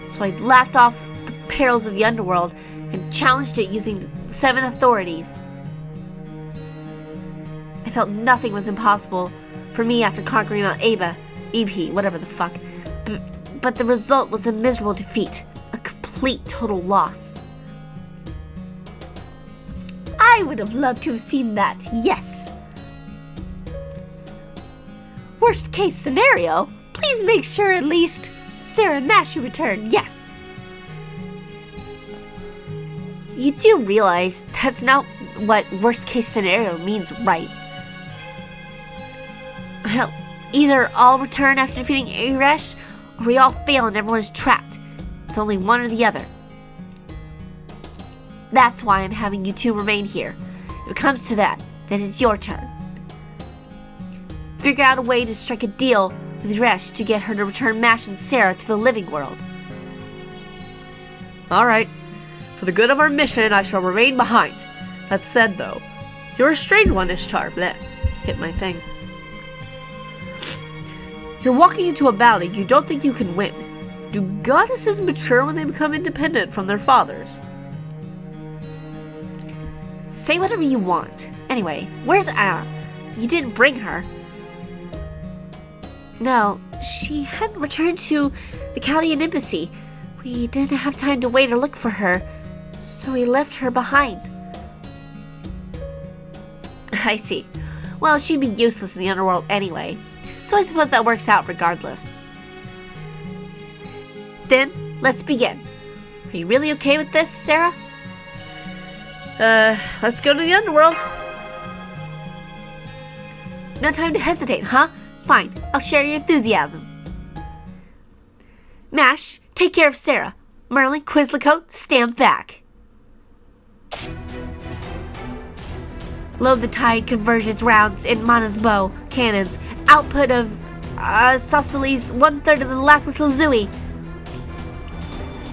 So I laughed off the perils of the underworld and challenged it using the 7 authorities. I felt nothing was impossible for me after conquering Mount IV'E, whatever the fuck. But the result was a miserable defeat, a complete total loss. I would have loved to have seen that, yes. Worst case scenario, please make sure at least Sarah and Mash return, yes. You do realize that's not what worst case scenario means, right? Well, either I'll return after defeating Eresh, or we all fail and everyone's trapped. It's only one or the other. That's why I'm having you two remain here. If it comes to that, then it's your turn. Figure out a way to strike a deal with Eresh to get her to return Mash and Sarah to the living world. Alright. For the good of our mission, I shall remain behind. That said, though, you're a strange one, Ishtar. Bleh. Hit my thing. You're walking into a battle you don't think you can win. Do goddesses mature when they become independent from their fathers? Say whatever you want. Anyway, where's Anna? You didn't bring her. No, she hadn't returned to the Chaldean embassy. We didn't have time to wait or look for her, so we left her behind. I see. Well, she'd be useless in the underworld anyway, so I suppose that works out regardless. Then, let's begin. Are you really okay with this, Sarah? Let's go to the underworld. No time to hesitate, huh? Fine, I'll share your enthusiasm. Mash, take care of Sarah. Merlin, Quizzicoat, stand back. Load the tide convergence rounds in Mana's bow cannons. Output of Sosceles 1/3 of the lapis lazuli.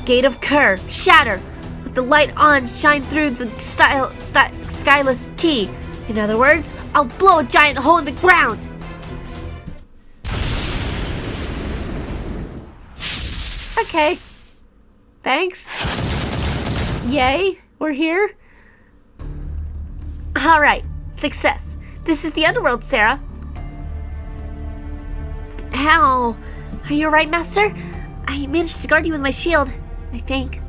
Gate of Kerr, shatter. Let the light on shine through the skyless key. In other words, I'll blow a giant hole in the ground. Okay. Thanks. Yay, we're here. Alright, success. This is the underworld, Sarah. How? Are you alright, Master? I managed to guard you with my shield, I think.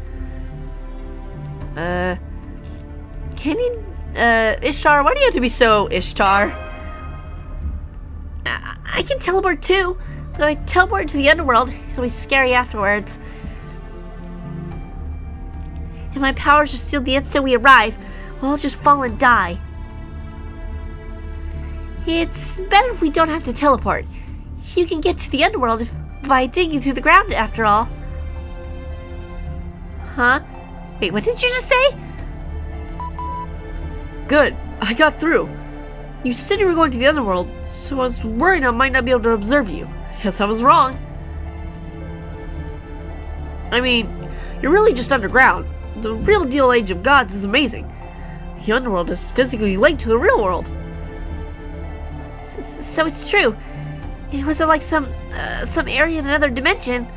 Can you, Ishtar, why do you have to be so Ishtar? I can teleport too, but if I teleport to the underworld, it'll be scary afterwards. If my powers are sealed the instant we arrive, well, I'll just fall and die. It's better if we don't have to teleport. You can get to the underworld by digging through the ground, after all. Huh? Wait, what did you just say? Good, I got through. You said you were going to the underworld, so I was worried I might not be able to observe you. Guess I was wrong. I mean, you're really just underground. The real deal Age of Gods is amazing. The underworld is physically linked to the real world. So it's true. It wasn't like some area in another dimension.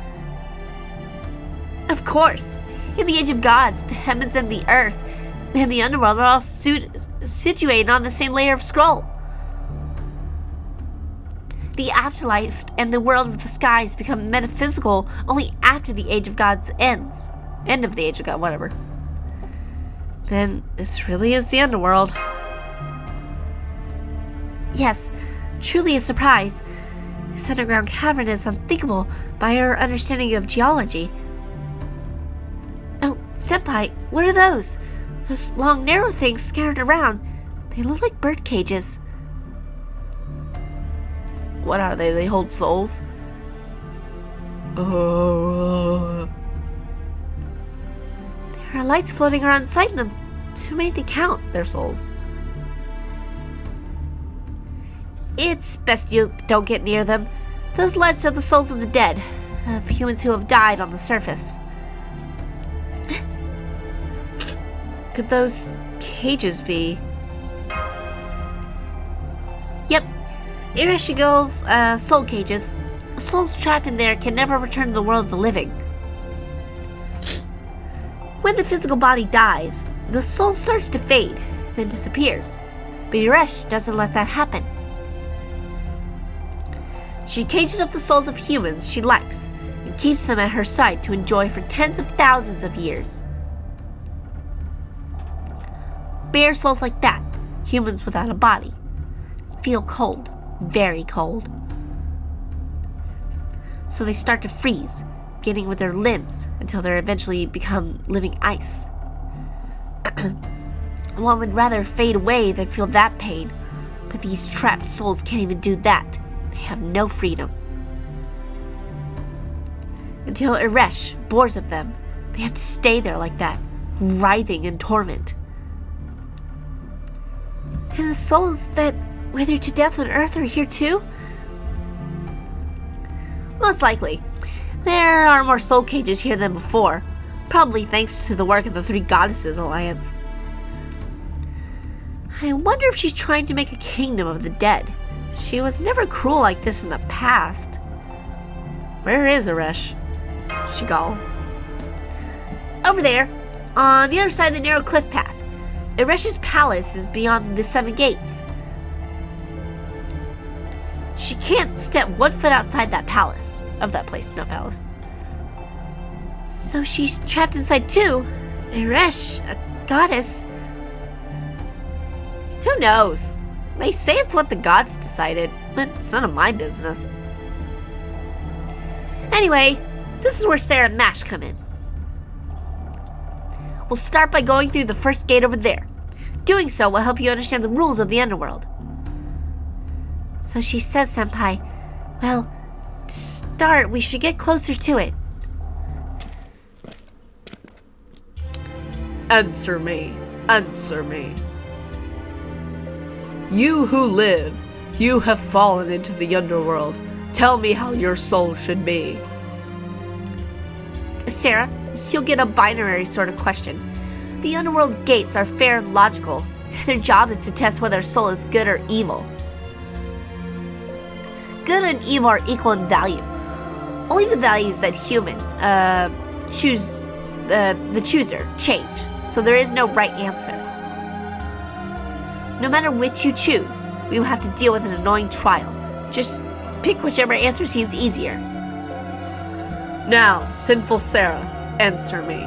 Of course. In the Age of Gods, the heavens and the earth and the underworld are all situated on the same layer of scroll. The afterlife and the world of the skies become metaphysical only after the Age of Gods ends. End of the Age of God, whatever. Then this really is the underworld. Yes, truly a surprise. This underground cavern is unthinkable by our understanding of geology. Oh, Senpai, what are those? Those long, narrow things scattered around. They look like bird cages. What are they? They hold souls? There are lights floating around inside them. Too many to count, their souls. It's best you don't get near them. Those lights are the souls of the dead, of humans who have died on the surface. Could those cages be? Yep, Irashigo's soul cages. Souls trapped in there can never return to the world of the living. When the physical body dies, the soul starts to fade, then disappears. But Iresh doesn't let that happen. She cages up the souls of humans she likes and keeps them at her side to enjoy for tens of thousands of years. Bare souls like that, humans without a body, feel cold, very cold. So they start to freeze, beginning with their limbs until they eventually become living ice. One would rather fade away than feel that pain, but these trapped souls can't even do that. They have no freedom. Until Iresh bores of them, they have to stay there like that, writhing in torment. And the souls that wither to death on Earth are here too? Most likely. There are more soul cages here than before, probably thanks to the work of the Three Goddesses Alliance. I wonder if she's trying to make a kingdom of the dead. She was never cruel like this in the past. Where is Iresh? Shigal. Over there, on the other side of the narrow cliff path. Iresh's palace is beyond the 7 gates. She can't step 1 foot outside that palace. Of that place, not palace. So she's trapped inside too. Iresh, a goddess. Who knows? They say it's what the gods decided, but it's none of my business. Anyway, this is where Sarah and Mash come in. We'll start by going through the first gate over there. Doing so will help you understand the rules of the underworld. So she says, Senpai. Well, to start, we should get closer to it. Answer me. Answer me. You who live, you have fallen into the underworld. Tell me how your soul should be. Sarah, you'll get a binary sort of question. The underworld gates are fair and logical. Their job is to test whether a soul is good or evil. Good and evil are equal in value. Only the values that human choose the chooser change, so there is no right answer. No matter which you choose, we will have to deal with an annoying trial. Just pick whichever answer seems easier. Now, sinful Sarah, answer me.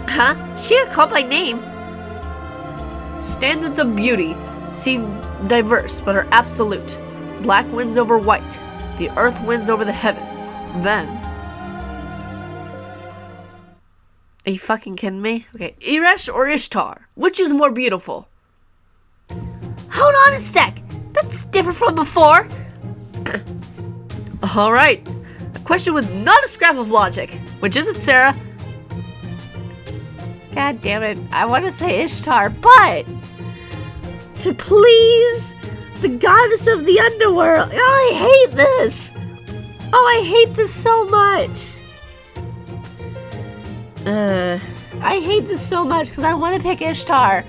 Huh? She got called by name. Standards of beauty seem diverse but are absolute. Black wins over white. The earth wins over the heavens. Then. Are you fucking kidding me? Okay. Eresh or Ishtar? Which is more beautiful? Hold on a sec. That's different from before. Alright. A question with not a scrap of logic. Which is it, Sarah? God damn it. I want to say Ishtar, but to please the goddess of the underworld. Oh, I hate this. Oh, I hate this so much. I hate this so much because I want to pick Ishtar,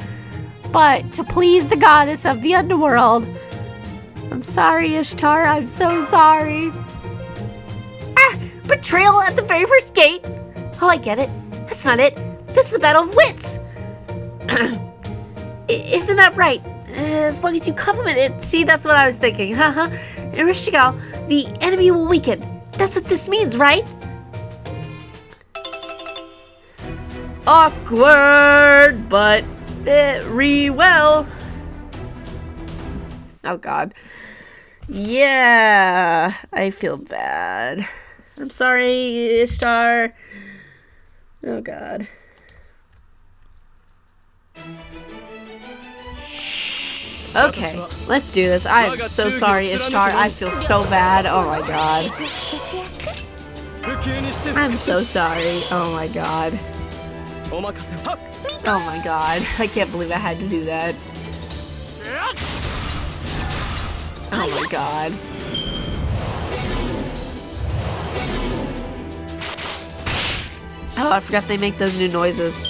but to please the goddess of the underworld. I'm sorry, Ishtar. I'm so sorry. Ah, betrayal at the very first gate. Oh, I get it. That's not it. This is the battle of wits. Isn't that right? As long as you compliment it. See, that's what I was thinking. Haha. Irishigal, the enemy will weaken. That's what this means, right? Awkward, but very well. Oh god. Yeah, I feel bad. I'm sorry, Ishtar. Oh god. Okay, let's do this. I am so sorry, Ishtar. I feel so bad. Oh my god. I'm so sorry. Oh my god. Oh my god. I can't believe I had to do that. Oh my god. Oh, I forgot they make those new noises.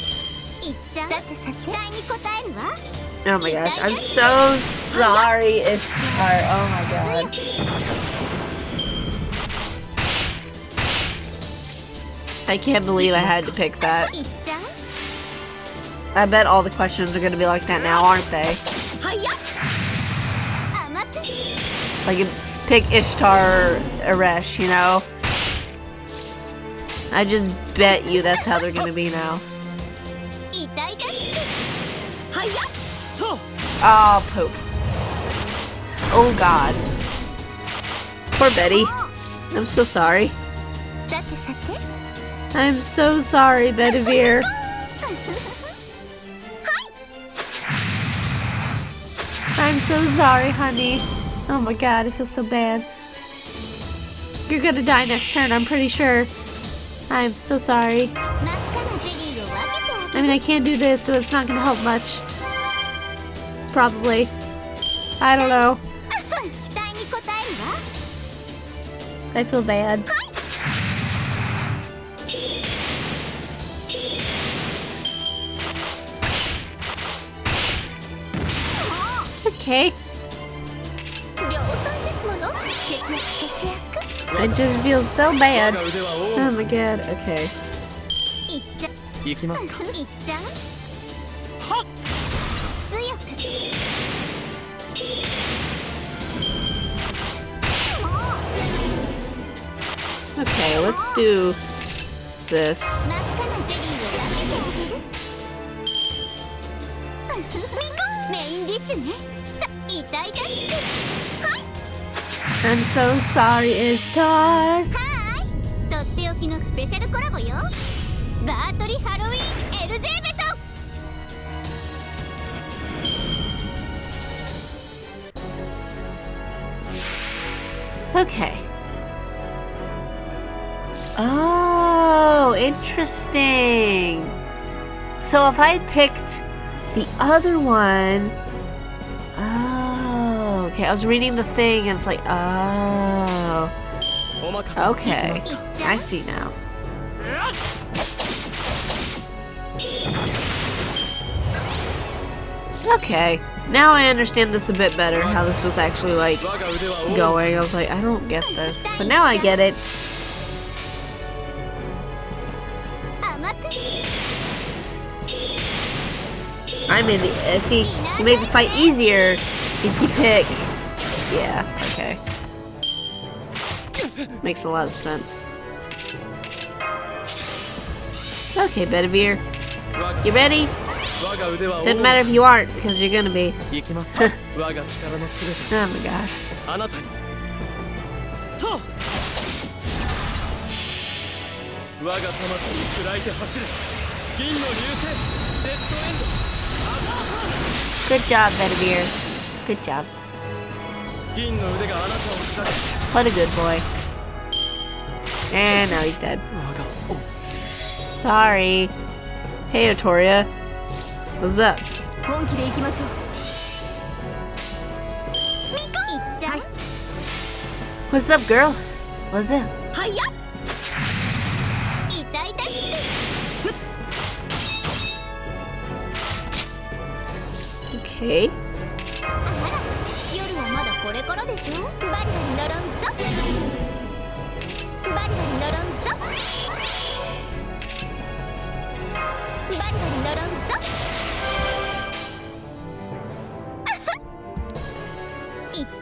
Oh my gosh, I'm so sorry, Ishtar. Oh my god. I can't believe I had to pick that. I bet all the questions are gonna be like that now, aren't they? Like, pick Ishtar or Eresh, you know? I just bet you that's how they're gonna be now. Oh, poop. Oh, God. Poor Betty. I'm so sorry. I'm so sorry, Bedivere. I'm so sorry, honey. Oh my god, I feel so bad. You're gonna die next turn, I'm pretty sure. I'm so sorry. I mean, I can't do this, so it's not gonna help much. Probably. I don't know. I feel bad. Okay. I just feel so bad. Oh my god, okay. Okay, let's do this. I'm so sorry, Ishtar. Okay. Oh, interesting. So if I had picked the other one... Oh, okay. I was reading the thing and it's like, oh. Okay. I see now. Okay. Now I understand this a bit better, how this was actually, like, going. I was like, I don't get this. But now I get it. I made the, see, you made the fight easier if you pick, yeah, okay. Makes a lot of sense. Okay, Bedivere, You ready? Doesn't matter if you aren't, because you're gonna be. Oh my gosh. あなたにと我が魂砕いて走る銀の流星デッドエンド Good job, Bedivere. Good job. 銀の腕があなたを砕き What a good boy. And now he's dead. Sorry. Hey, Otoria. What's up? 本気で行きましょう。 What's up, girl? What's up? はいや。痛々しく。 Okay. 夜はまだこれからでしょ。バリバリ呪うぞ。バリバリ呪うぞ。バリバリ呪う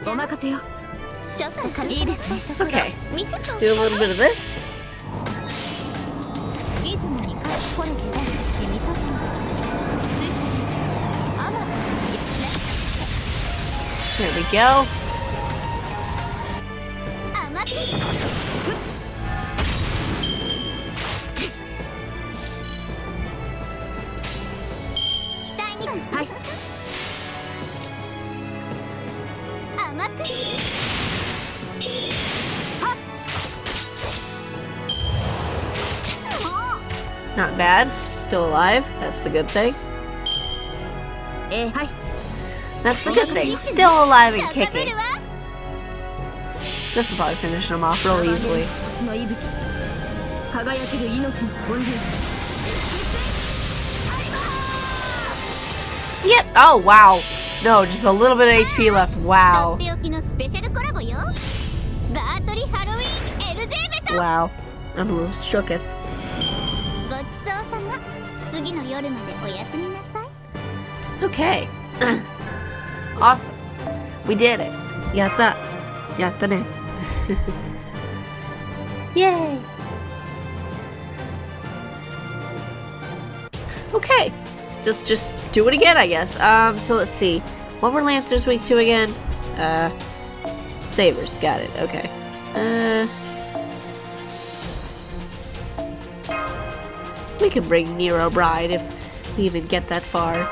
ぞ。お任せよ。ちょっといいですね。 Okay. 見せちゃう。 Do a little bit of this. いつもに帰ってこれて君さん。あまた There we go. 甘く。期待に。はい。甘く。 Not bad. Still alive. That's the good thing. はい。 That's the good thing. Still alive and kicking. This will probably finish him off real easily. 星の息吹。輝ける命の本流。 Yep. Oh, wow. No, just a little bit of HP left. とっ Wow. ておきのスペシャルコラボよ。バートリハロウィン LJ ベト。 Wow. I'm a little shooketh. ごちそうさま。次の夜までおやすみなさい。 Okay. Awesome. We did it. Yatta. Yatta ne. Yay. Okay. Just do it again, I guess. So let's see. What were Lancer's week 2 again? Sabers. Got it. Okay. We can bring Nero Bride if we even get that far.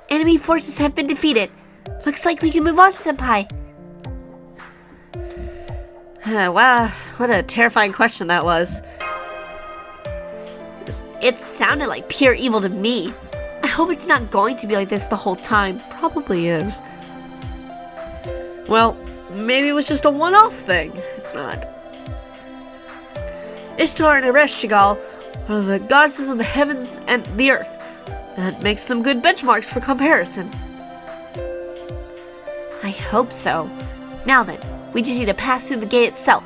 Enemy forces have been defeated. Looks like we can move on, Senpai. Wow, what a terrifying question that was. It sounded like pure evil to me. I hope it's not going to be like this the whole time. Probably is. Well, maybe it was just a one-off thing. It's not. Ishtar and Ereshkigal are the goddesses of the heavens and the earth. That makes them good benchmarks for comparison. I hope so. Now then, we just need to pass through the gate itself.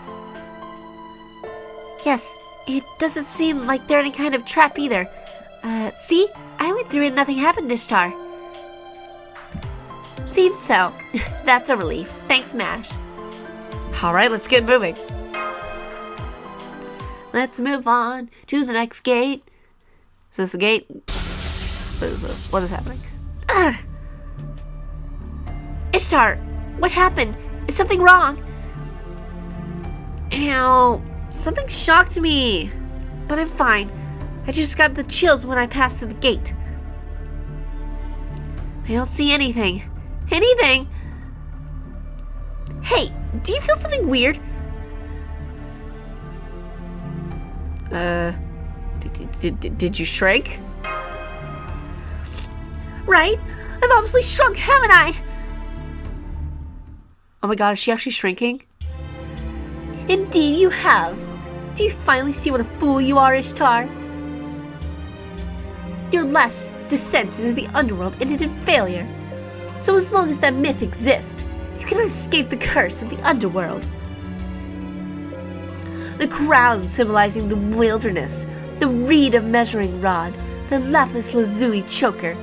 Yes, it doesn't seem like they're any kind of trap either. See? I went through and nothing happened, Ishtar. Seems so. That's a relief. Thanks, Mash. Alright, let's get moving. Let's move on to the next gate. Is this a gate? What is this? What is happening? Ugh. Ishtar, what happened? Is something wrong? Ow. Something shocked me. But I'm fine. I just got the chills when I passed through the gate. I don't see anything. Anything? Hey, do you feel something weird? Did you shrink? Right? I've obviously shrunk, haven't I? Oh my god, is she actually shrinking? Indeed you have. Do you finally see what a fool you are, Ishtar? Your last descent into the underworld ended in failure. So as long as that myth exists, you cannot escape the curse of the underworld. The crown symbolizing the wilderness, the reed of measuring rod, the lapis lazuli choker,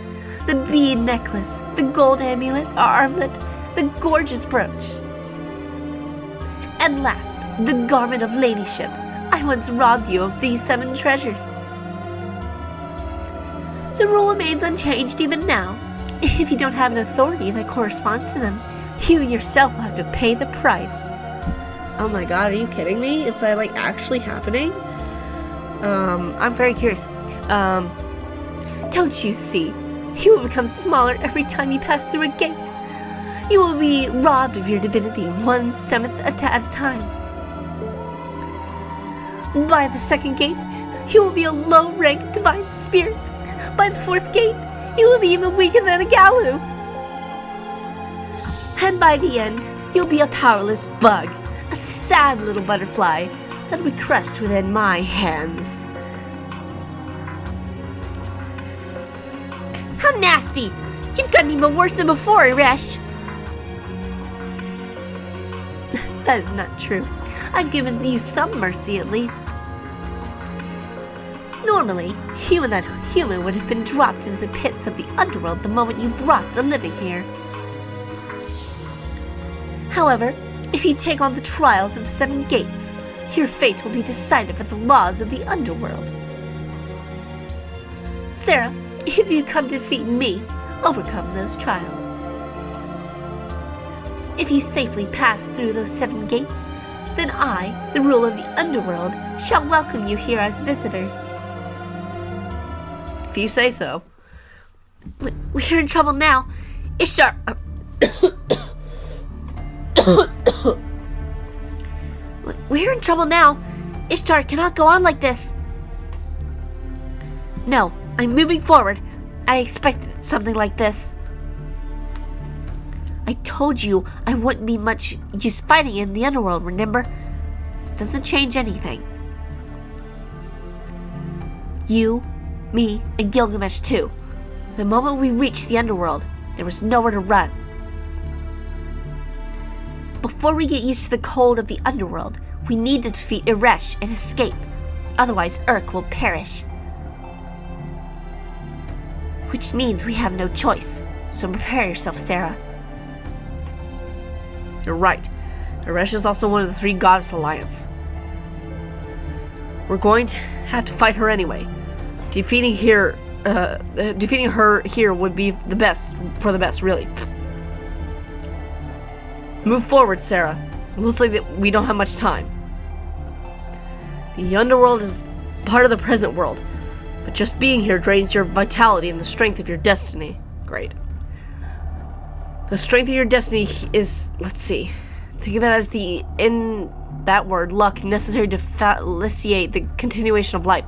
the bead necklace, the gold amulet or armlet, the gorgeous brooch. And last, the garment of ladyship, I once robbed you of these 7 treasures. The rule remains unchanged even now. If you don't have an authority that corresponds to them, you yourself will have to pay the price. Oh my god, are you kidding me? Is that like actually happening? I'm very curious. Don't you see? You will become smaller every time you pass through a gate. You will be robbed of your divinity 1/7 at a time. By the 2nd gate, you will be a low-ranked divine spirit. By the 4th gate, you will be even weaker than a Galu. And by the end, you'll be a powerless bug, a sad little butterfly that'll be crushed within my hands. How nasty! You've gotten even worse than before, Iresh. That is not true. I've given you some mercy at least. Normally, you and that human would have been dropped into the pits of the underworld the moment you brought the living here. However, if you take on the trials of the 7 gates, your fate will be decided by the laws of the underworld. Sarah, if you come to defeat me, overcome those trials. If you safely pass through those 7 gates, then I, the ruler of the underworld, shall welcome you here as visitors. If you say so. We're in trouble now. Ishtar... We're in trouble now. Ishtar cannot go on like this. No, I'm moving forward. I expected something like this. I told you I wouldn't be much use fighting in the underworld, remember? It doesn't change anything. You, me, and Gilgamesh too. The moment we reached the underworld, there was nowhere to run. Before we get used to the cold of the underworld, we need to defeat Iresh and escape. Otherwise, Urk will perish. Which means we have no choice. So prepare yourself, Sarah. You're right. Iresh is also one of the 3 Goddess Alliance. We're going to have to fight her anyway. Defeating her here would be the best, really. Move forward, Sarah. It looks like that we don't have much time. The underworld is part of the present world, but just being here drains your vitality and the strength of your destiny. Great. The strength of your destiny is, let's see, think of it as luck necessary to facilitate the continuation of life.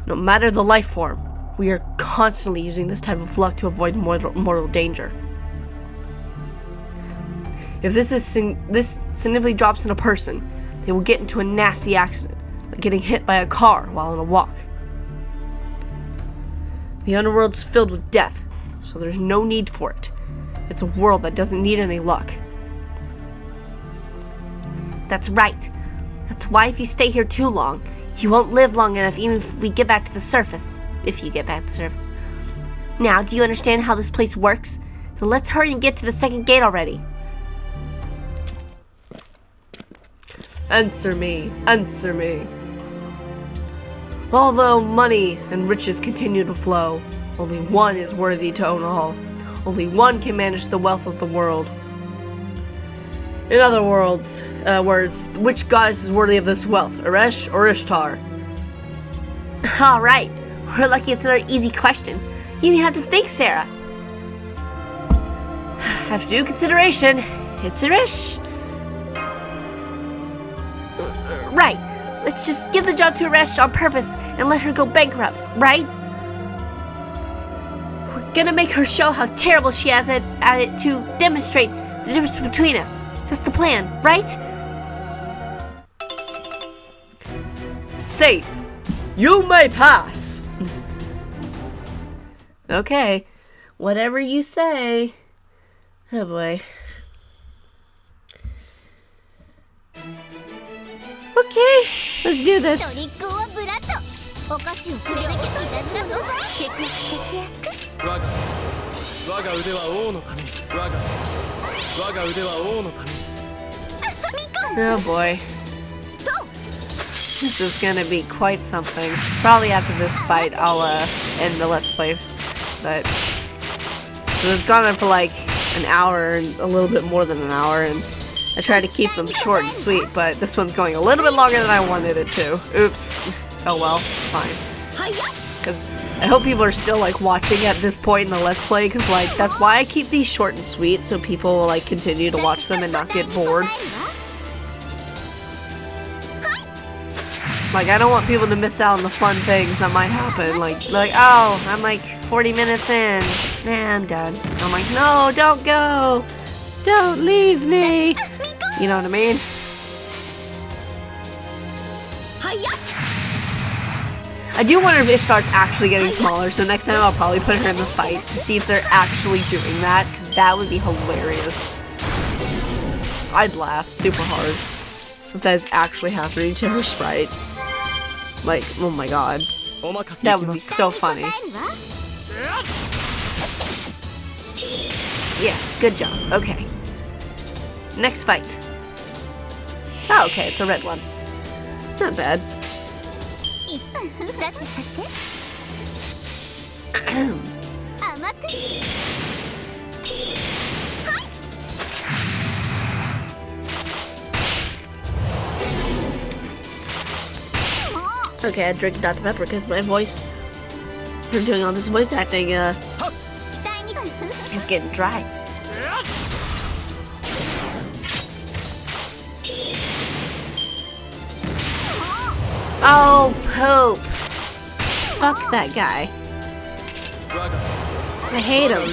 No matter the life form, we are constantly using this type of luck to avoid mortal danger. If this significantly drops in a person, they will get into a nasty accident, like getting hit by a car while on a walk. The underworld's filled with death, so there's no need for it. It's a world that doesn't need any luck. That's right. That's why if you stay here too long, you won't live long enough even if we get back to the surface. If you get back to the surface. Now, do you understand how this place works? Then let's hurry and get to the 2nd gate already. Answer me, answer me. Although money and riches continue to flow, only one is worthy to own all. Only one can manage the wealth of the world. In other words, which goddess is worthy of this wealth, Iresh or Ishtar? Alright, we're lucky it's another easy question. You didn't have to think, Sarah. After due consideration, it's Iresh. Right. Let's just give the job to Iresh on purpose and let her go bankrupt, right? We're gonna make her show how terrible she is at it to demonstrate the difference between us. That's the plan, right? Safe. You may pass. Okay. Whatever you say. Oh boy. Okay, let's do this. トリックオアブラッドお菓子をくれなきゃいたずらぞ節約節約我が腕は王のために我が腕は王のためにみかん Oh boy. This is gonna be quite something. Probably after this fight, I'll end the Let's Play. But it was gone on for like an hour and a little bit more than an hour, and I tried to keep them short and sweet, but this one's going a little bit longer than I wanted it to. Oops. Oh well, fine. Because I hope people are still like watching at this point in the Let's Play, because like that's why I keep these short and sweet, so people will like continue to watch them and not get bored. Like, I don't want people to miss out on the fun things that might happen. Like, oh, I'm like 40 minutes in. Nah, I'm done. I'm like, no, don't go. Don't leave me. You know what I mean? I do wonder if it starts actually getting smaller, so next time I'll probably put her in the fight to see if they're actually doing that, because that would be hilarious. I'd laugh super hard if that is actually happening to her sprite. Like, oh my god. That would be so funny. Yes, good job. Okay. Next fight. Oh, okay, it's a red one. Not bad. Okay, I drink Dr. Pepper because my voice from doing all this voice acting is getting dry. Oh, Pope. Fuck that guy. I hate him.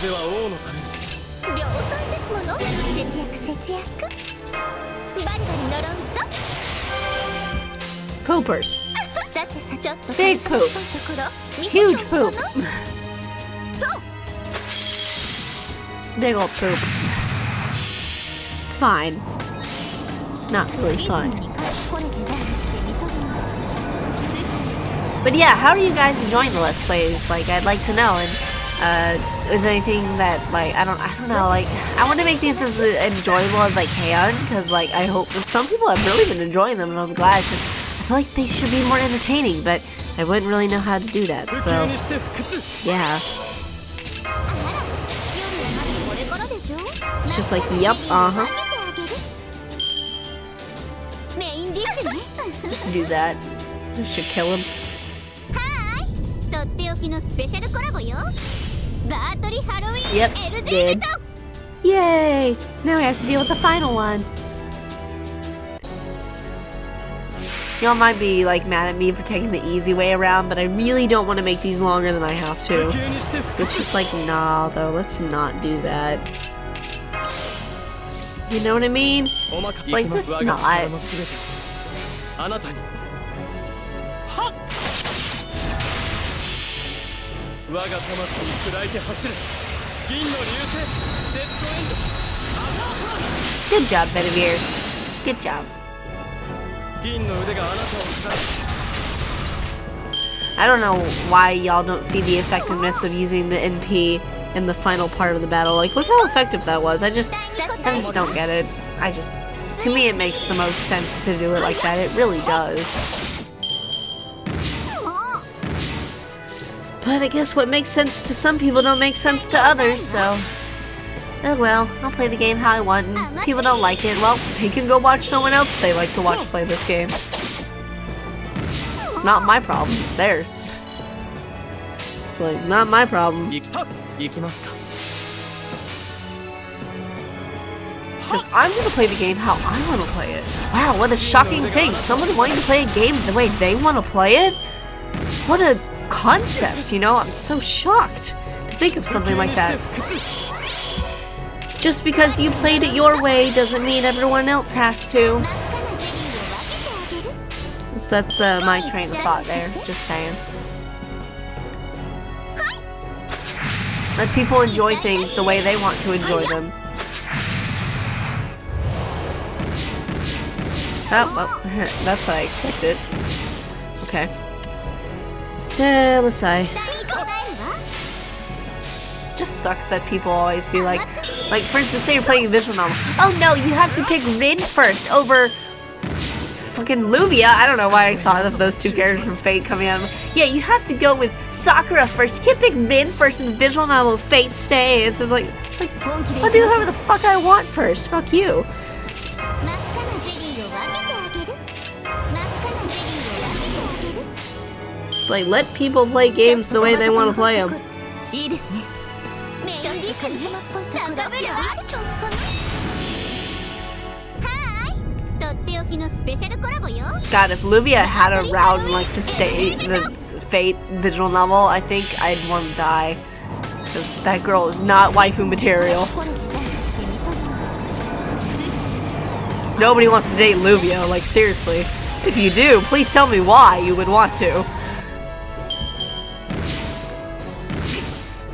Poopers. Big poop. Huge poop. Big old poop. It's fine. It's not really fun. But yeah, how are you guys enjoying the Let's Plays? Like, I'd like to know. And is there anything that, like, I don't know, like, I want to make these as enjoyable as I can, because, like, I hope that some people have really been enjoying them, and I'm glad. It's just, I feel like they should be more entertaining, but I wouldn't really know how to do that, so, yeah. It's just like, yep, Just do that. This should kill him. Yep, did. Yay! Now we have to deal with the final one. Y'all might be like mad at me for taking the easy way around, but I really don't want to make these longer than I have to. It's just like, nah, though, let's not do that. You know what I mean? It's like, just not. Good job, Bedivere. Good job. I don't know why y'all don't see the effectiveness of using the NP in the final part of the battle. Like, look how effective that was. I just don't get it. To me, it makes the most sense to do it like that. It really does. But I guess what makes sense to some people don't make sense to others, so... Oh well, I'll play the game how I want, and if people don't like it, well, they can go watch someone else they like to watch play this game. It's not my problem, it's theirs. It's like, not my problem. Because I'm gonna play the game how I want to play it. Wow, what a shocking thing. Someone wanting to play a game the way they want to play it? What a concept, you know? I'm so shocked to think of something like that. Just because you played it your way doesn't mean everyone else has to. So that's my train of thought there, just saying. Let people enjoy things the way they want to enjoy them. Oh, well, that's what I expected. Okay. Let's see. Just sucks that people always be like, for instance, say you're playing a visual novel. Oh no, you have to pick Rin first over fucking Luvia. I don't know why I thought of those two characters from Fate coming out. Yeah, you have to go with Sakura first. You can't pick Min first in the visual novel. Fate stays. It's like I'll do whatever the fuck I want first. Fuck you. 真っ赤なゼリーを分けてあげる。真っ赤なゼリーを分けてあげる。 It's like let people play games the way they want to play them. いいですね。メインディッシュに中身はちょっとはーい。とっておきのスペシャルコラボよ。 God, if Luvia had a route in like the Fate visual novel, I think I'd want to die. Because that girl is not waifu material. Nobody wants to date Luvia, like seriously. If you do, please tell me why you would want to.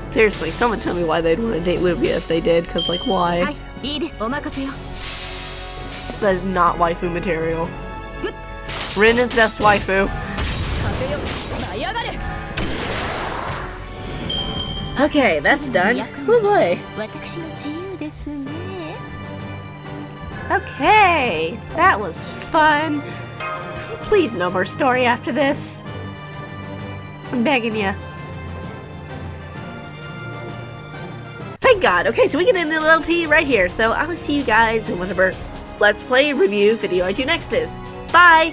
Seriously, someone tell me why they'd want to date Luvia if they did, because like why? いいです。お任せよ。 That is not waifu material. Rin is best waifu. Okay, that's done. Oh boy. 私の自由ですね。 Okay, that was fun. Please no more story after this. I'm begging you. Thank God. Okay, so we can end the LP right here. So I will see you guys in whatever Let's Play review video I do next is. Bye!